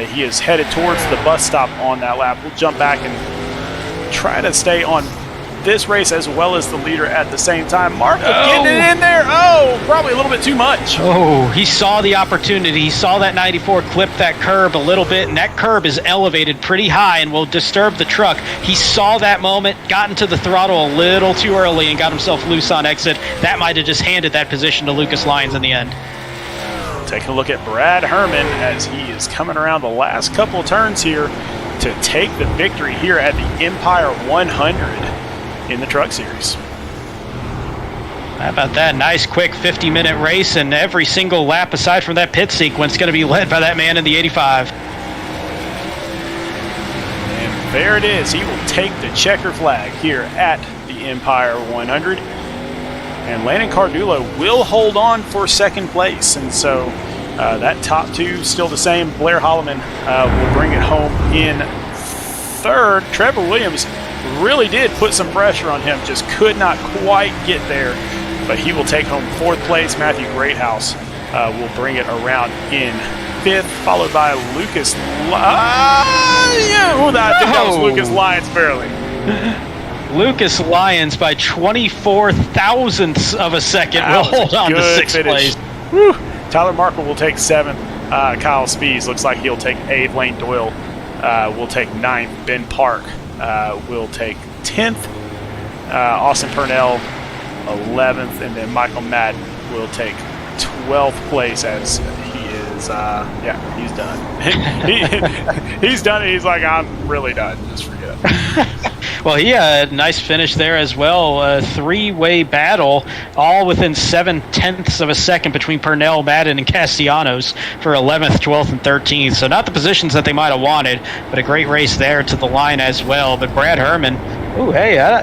He is headed towards the bus stop on that lap. We'll jump back and try to stay on this race as well as the leader at the same time. Markle getting it in there. Oh, probably a little bit too much. Oh, he saw the opportunity. He saw that 94 clip that curb a little bit, and that curb is elevated pretty high and will disturb the truck. He saw that moment, got into the throttle a little too early, and got himself loose on exit. That might have just handed that position to Lucas Lyons in the end. Taking a look at Brad Herman as he is coming around the last couple of turns here to take the victory here at the Empire 100 in the Truck Series. How about that? Nice, quick 50-minute race, and every single lap aside from that pit sequence going to be led by that man in the 85. And there it is. He will take the checker flag here at the Empire 100. And Landon Cardullo will hold on for 2nd place. And so that top 2 still the same. Blair Holloman will bring it home in 3rd. Trevor Williams really did put some pressure on him, just could not quite get there. But he will take home 4th place. Matthew Greathouse will bring it around in 5th, followed by Lucas. I think that was Lucas Lyons barely. Lucas Lyons by 24 thousandths of a second will hold on to 6th place. Whew. Tyler Markle will take 7th. Kyle Spees looks like he'll take 8th. Lane Doyle will take 9th. Ben Park will take 10th. Austin Purnell 11th, and then Michael Madden will take 12th place as he is. He's done. He's done it. He's like, I'm really done. Just forget it. Well, he had a nice finish there as well. A 3-way battle, all within 7/10ths of a second between Purnell, Madden, and Castellanos for 11th, 12th, and 13th. So not the positions that they might have wanted, but a great race there to the line as well. But Brad Herman,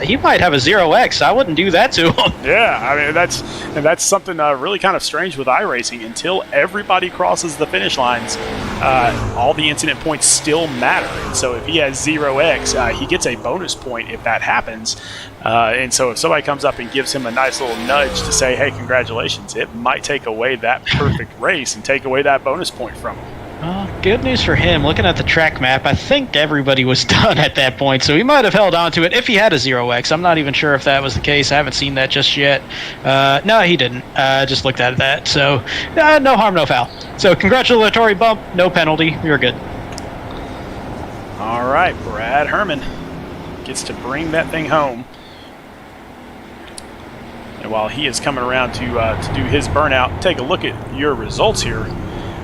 he might have a 0x. I wouldn't do that to him. Yeah, I mean, that's something really kind of strange with iRacing. Until everybody crosses the finish lines, all the incident points still matter. And so if he has 0x, he gets a bonus point if that happens. And so if somebody comes up and gives him a nice little nudge to say, hey, congratulations, it might take away that perfect race and take away that bonus point from him. Well, good news for him. Looking at the track map, I think everybody was done at that point, so he might have held on to it if he had a 0x. I'm not even sure if that was the case. I haven't seen that just yet. No, he didn't. Just looked at that. So, no harm, no foul. So, congratulatory bump, no penalty. You're good. All right, Brad Herman gets to bring that thing home. And while he is coming around to do his burnout, take a look at your results here.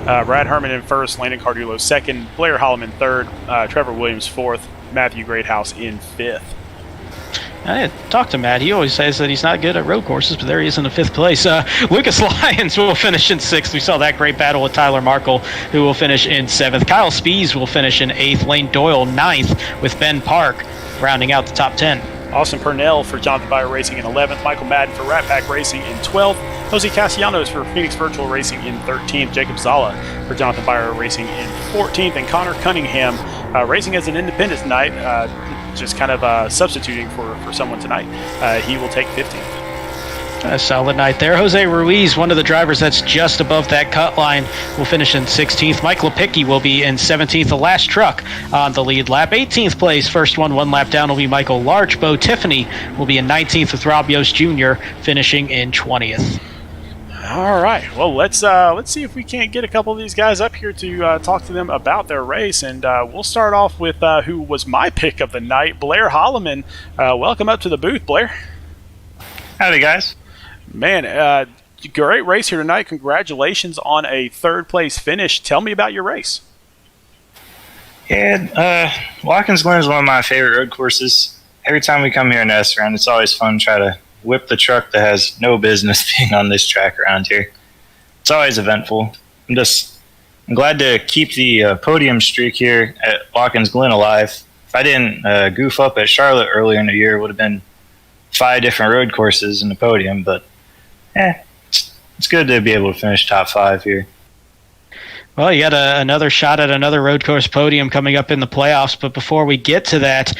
Brad Herman in first, Landon Cardulo second, Blair Holloman third, Trevor Williams fourth, Matthew Greathouse in fifth. I talked to Matt. He always says that he's not good at road courses, but there he is in the fifth place. Lucas Lyons will finish in sixth. We saw that great battle with Tyler Markle, who will finish in seventh. Kyle Spees will finish in eighth. Lane Doyle ninth, with Ben Park rounding out the top 10. Austin Purnell for Jonathan Byer Racing in 11th. Michael Madden for Rat Pack Racing in 12th. Jose Castellanos for Phoenix Virtual Racing in 13th. Jacob Zala for Jonathan Byer Racing in 14th. And Connor Cunningham racing as an independent tonight, just kind of substituting for someone tonight. He will take 15th. A solid night there. Jose Ruiz, one of the drivers that's just above that cut line, will finish in 16th. Mike Lepicki will be in 17th, the last truck on the lead lap. 18th place, first one lap down, will be Michael Larchbow. Tiffany will be in 19th with Rob Yost Jr. finishing in 20th. All right. Well, let's see if we can't get a couple of these guys up here to talk to them about their race, and we'll start off with who was my pick of the night, Blair Holloman. Welcome up to the booth, Blair. Howdy, guys. Man, great race here tonight. Congratulations on a third-place finish. Tell me about your race. Yeah, Watkins Glen is one of my favorite road courses. Every time we come here in SRN, it's always fun to try to whip the truck that has no business being on this track around here. It's always eventful. I'm glad to keep the podium streak here at Watkins Glen alive. If I didn't goof up at Charlotte earlier in the year, it would have been 5 different road courses in the podium, but it's good to be able to finish top 5 here. Well, you got another shot at another road course podium coming up in the playoffs, but before we get to that,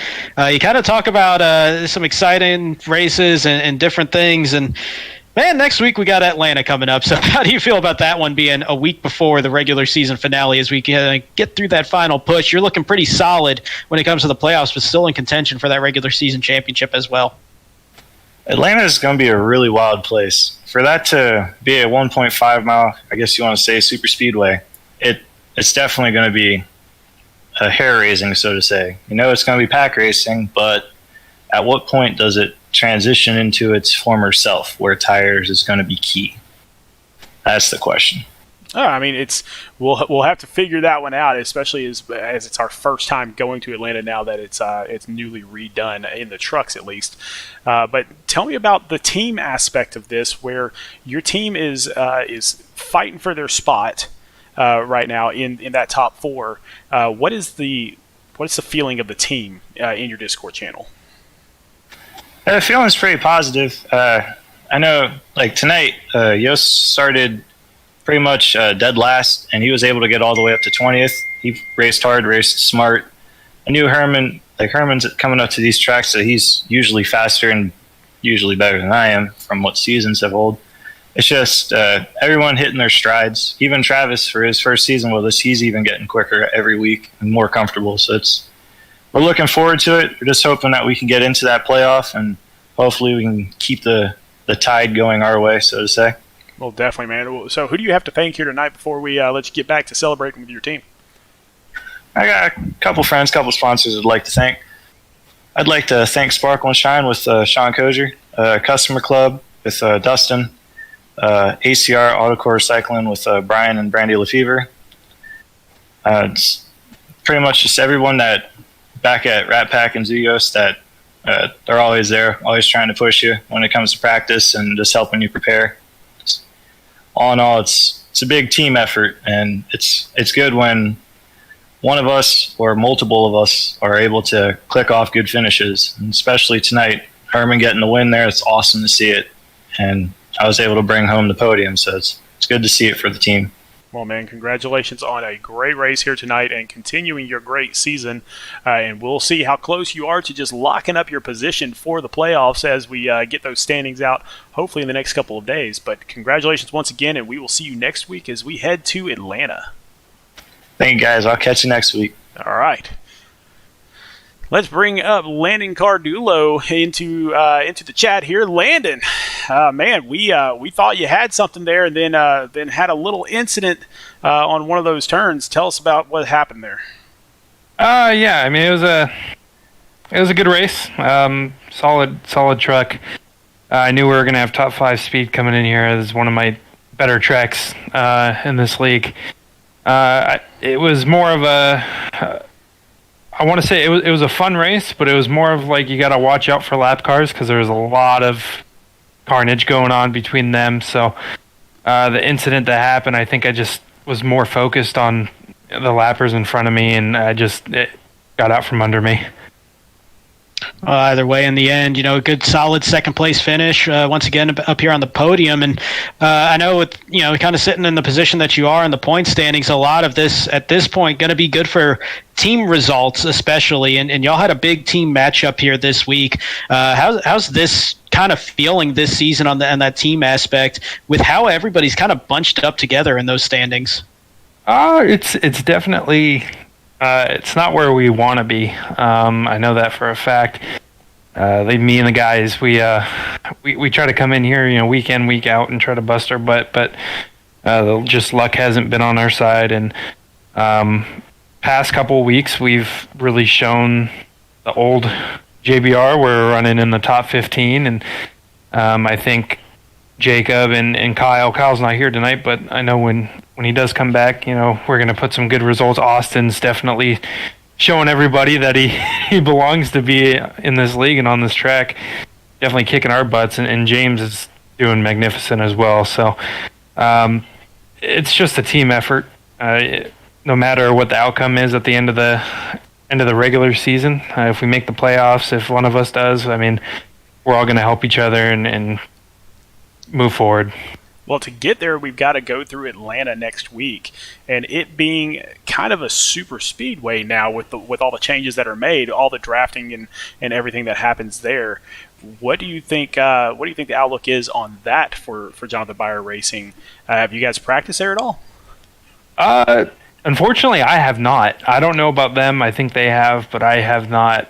you kind of talk about some exciting races and different things, and man, next week we got Atlanta coming up, so how do you feel about that one being a week before the regular season finale as we get through that final push? You're looking pretty solid when it comes to the playoffs, but still in contention for that regular season championship as well. Atlanta is going to be a really wild place. For that to be a 1.5 mile, I guess you want to say, super speedway, it's definitely going to be a hair raising, so to say. You know, it's going to be pack racing, but at what point does it transition into its former self, where tires is going to be key? That's the question. Oh, I mean, we'll have to figure that one out, especially as it's our first time going to Atlanta now that it's newly redone in the trucks at least. But tell me about the team aspect of this, where your team is fighting for their spot right now in that top 4. What is the feeling of the team in your Discord channel? The feeling's pretty positive. I know, like tonight, Yost started pretty much dead last, and he was able to get all the way up to 20th. He raced hard, raced smart. I knew Herman's coming up to these tracks, so he's usually faster and usually better than I am from what seasons have old. It's just everyone hitting their strides. Even Travis, for his first season with us, he's even getting quicker every week and more comfortable. So we're looking forward to it. We're just hoping that we can get into that playoff, and hopefully we can keep the tide going our way, so to say. Well, definitely, man. So who do you have to thank here tonight before we let you get back to celebrating with your team? I got a couple friends, couple sponsors I'd like to thank. I'd like to thank Sparkle and Shine with Sean Kozier, Customer Club with Dustin, ACR Autocore Recycling with Brian and Brandy Lefevre. It's pretty much just everyone that back at Rat Pack and Zuyos that they're always there, always trying to push you when it comes to practice and just helping you prepare. All in all, it's a big team effort, and it's good when one of us or multiple of us are able to click off good finishes, and especially tonight, Herman getting the win there. It's awesome to see it, and I was able to bring home the podium, so it's good to see it for the team. Well, man, congratulations on a great race here tonight and continuing your great season. And we'll see how close you are to just locking up your position for the playoffs as we get those standings out, hopefully in the next couple of days. But congratulations once again, and we will see you next week as we head to Atlanta. Thank you, guys. I'll catch you next week. All right. Let's bring up Landon Cardulo into the chat here. Landon, man, we thought you had something there, and then had a little incident on one of those turns. Tell us about what happened there. Yeah, I mean it was a good race. Solid truck. I knew we were gonna have top 5 speed coming in here. This is one of my better tracks in this league. It was more of a. I want to say it was a fun race, but it was more of like you got to watch out for lap cars because there was a lot of carnage going on between them. So the incident that happened, I think I just was more focused on the lappers in front of me, and it got out from under me. Either way, in the end, a good solid second place finish once again up here on the podium. And I know with kind of sitting in the position that you are in the point standings, a lot of this at this point going to be good for team results, especially. And y'all had a big team matchup here this week. How's this kind of feeling this season on that team aspect with how everybody's kind of bunched up together in those standings? It's definitely. It's not where we want to be. I know that for a fact. Me and the guys, we try to come in here, week in, week out, and try to bust our butt, but just luck hasn't been on our side. And past couple of weeks, we've really shown the old JBR. We're running in the top 15, and I think Jacob and Kyle's not here tonight, but I know when he does come back, we're going to put some good results. Austin's definitely showing everybody that he belongs to be in this league and on this track, definitely kicking our butts, and James is doing magnificent as well. So it's just a team effort. No matter what the outcome is at the end of the regular season, if we make the playoffs, if one of us does, we're all going to help each other and move forward. Well, to get there, we've got to go through Atlanta next week, and it being kind of a super speedway now with all the changes that are made, all the drafting and everything that happens there. What do you think? What do you think the outlook is on that for Jonathan Byer Racing? Have you guys practiced there at all? Unfortunately, I have not. I don't know about them. I think they have, but I have not.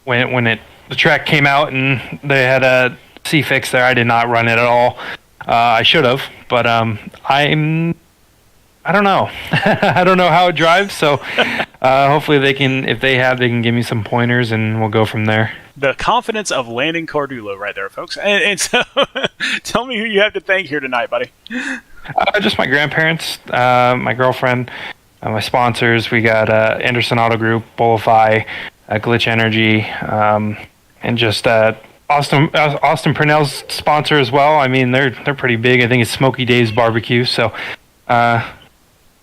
When the track came out and they had a C-fix there, I did not run it at all. I should have, but I don't know. I don't know how it drives, so hopefully they can give me some pointers, and we'll go from there. The confidence of Landon Cardulo right there, folks. And so tell me who you have to thank here tonight, buddy. Just my grandparents, my girlfriend, my sponsors. We got Anderson Auto Group, Bolify, Glitch Energy, and just Austin Purnell's sponsor as well. They're pretty big. I think it's Smoky Dave's Barbecue. So, and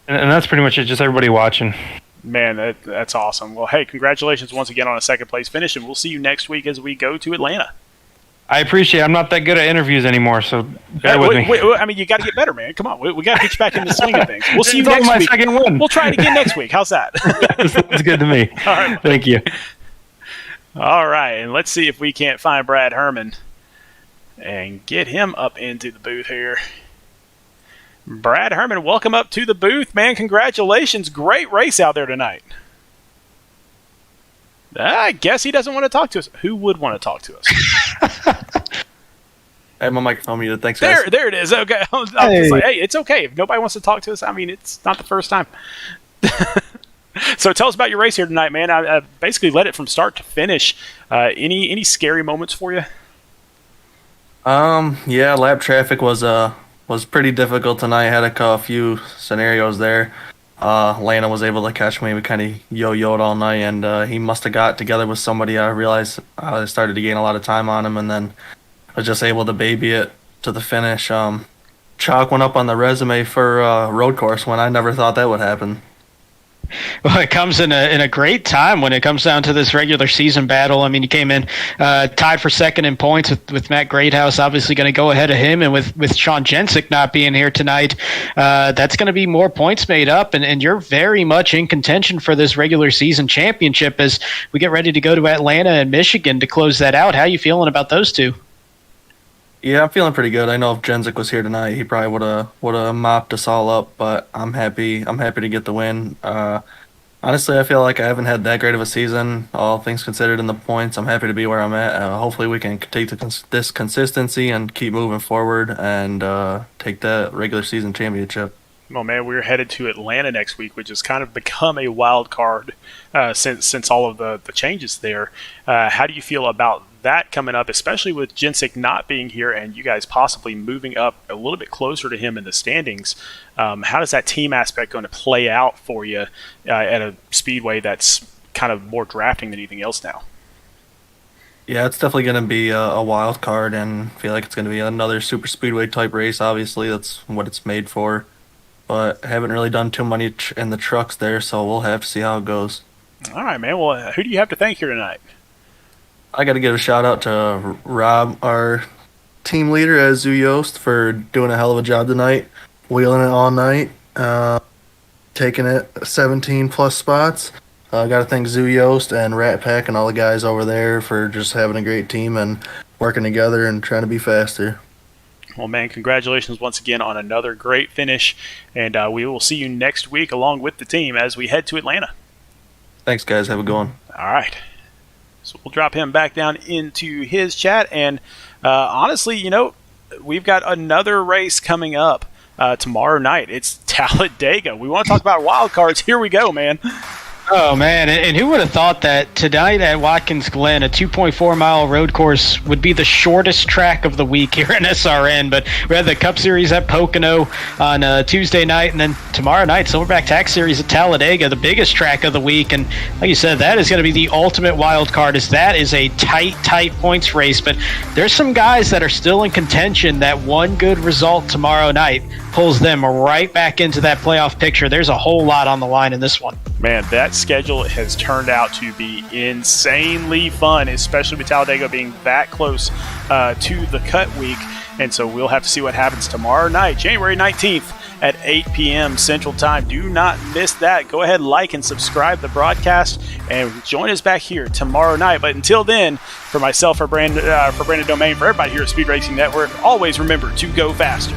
that's pretty much it. Just everybody watching. Man, that's awesome. Well, hey, congratulations once again on a second place finish, and we'll see you next week as we go to Atlanta. I appreciate it. I'm not that good at interviews anymore, so bear with me. You got to get better, man. Come on. We got to get you back in the swing of things. We'll see you next my week. Second win. We'll try it again next week. How's that? Sounds good to me. All right. Thank you. All right, and let's see if we can't find Brad Herman and get him up into the booth here. Brad Herman, welcome up to the booth, man. Congratulations. Great race out there tonight. I guess he doesn't want to talk to us. Who would want to talk to us? I have my microphone muted. Thanks, guys. There it is. Okay. I was just like, hey, it's okay. If nobody wants to talk to us, it's not the first time. So tell us about your race here tonight, man. I basically led it from start to finish. Any scary moments for you? Yeah, lap traffic was pretty difficult tonight. Had a few scenarios there. Lana was able to catch me. We kind of yo-yoed all night, and he must have got together with somebody. I realized I started to gain a lot of time on him, and then I was just able to baby it to the finish. Chalk went up on the resume for road course when I never thought that would happen. Well, it comes in a great time when it comes down to this regular season battle. You came in tied for second in points with Matt Greathouse, obviously going to go ahead of him, and with Sean Jensick not being here tonight, that's going to be more points made up, and you're very much in contention for this regular season championship as we get ready to go to Atlanta and Michigan to close that out. How are you feeling about those two? Yeah, I'm feeling pretty good. I know if Jensick was here tonight, he probably would have mopped us all up. But I'm happy to get the win. Honestly, I feel like I haven't had that great of a season, all things considered, in the points. I'm happy to be where I'm at. Hopefully, we can take this consistency and keep moving forward and take that regular season championship. Well, man, we're headed to Atlanta next week, which has kind of become a wild card since all of the changes there. How do you feel about that coming up, especially with Jensic not being here and you guys possibly moving up a little bit closer to him in the standings. How does that team aspect going to play out for you at a speedway that's kind of more drafting than anything else now? Yeah, it's definitely going to be a wild card, and I feel like it's going to be another super speedway type race. Obviously, that's what it's made for. But haven't really done too many in the trucks there, so we'll have to see how it goes. All right, man. Well, who do you have to thank here tonight? I got to give a shout out to Rob, our team leader at Zoo Yost, for doing a hell of a job tonight, wheeling it all night, taking it 17 plus spots. I got to thank Zoo Yost and Rat Pack and all the guys over there for just having a great team and working together and trying to be faster. Well, man, congratulations once again on another great finish, and we will see you next week along with the team as we head to Atlanta. Thanks, guys. Have a good one. All right. So we'll drop him back down into his chat, and honestly, you know, we've got another race coming up tomorrow night. It's Talladega. We want to talk about wild cards. Here we go, man. Oh, man, and who would have thought that tonight at Watkins Glen, a 2.4-mile road course, would be the shortest track of the week here in SRN, but we had the Cup Series at Pocono on Tuesday night, and then tomorrow night, Silverback Tax Series at Talladega, the biggest track of the week, and like you said, that is going to be the ultimate wild card, as that is a tight points race, but there's some guys that are still in contention that one good result tomorrow night pulls them right back into that playoff picture. There's a whole lot on the line in this one. Man, that schedule has turned out to be insanely fun, especially with Talladega being that close to the cut week. And so we'll have to see what happens tomorrow night, January 19th at 8 p.m. Central Time. Do not miss that. Go ahead, like and subscribe the broadcast, and join us back here tomorrow night. But until then, for myself, for Brandon Domain, for everybody here at Speed Racing Network, always remember to go faster.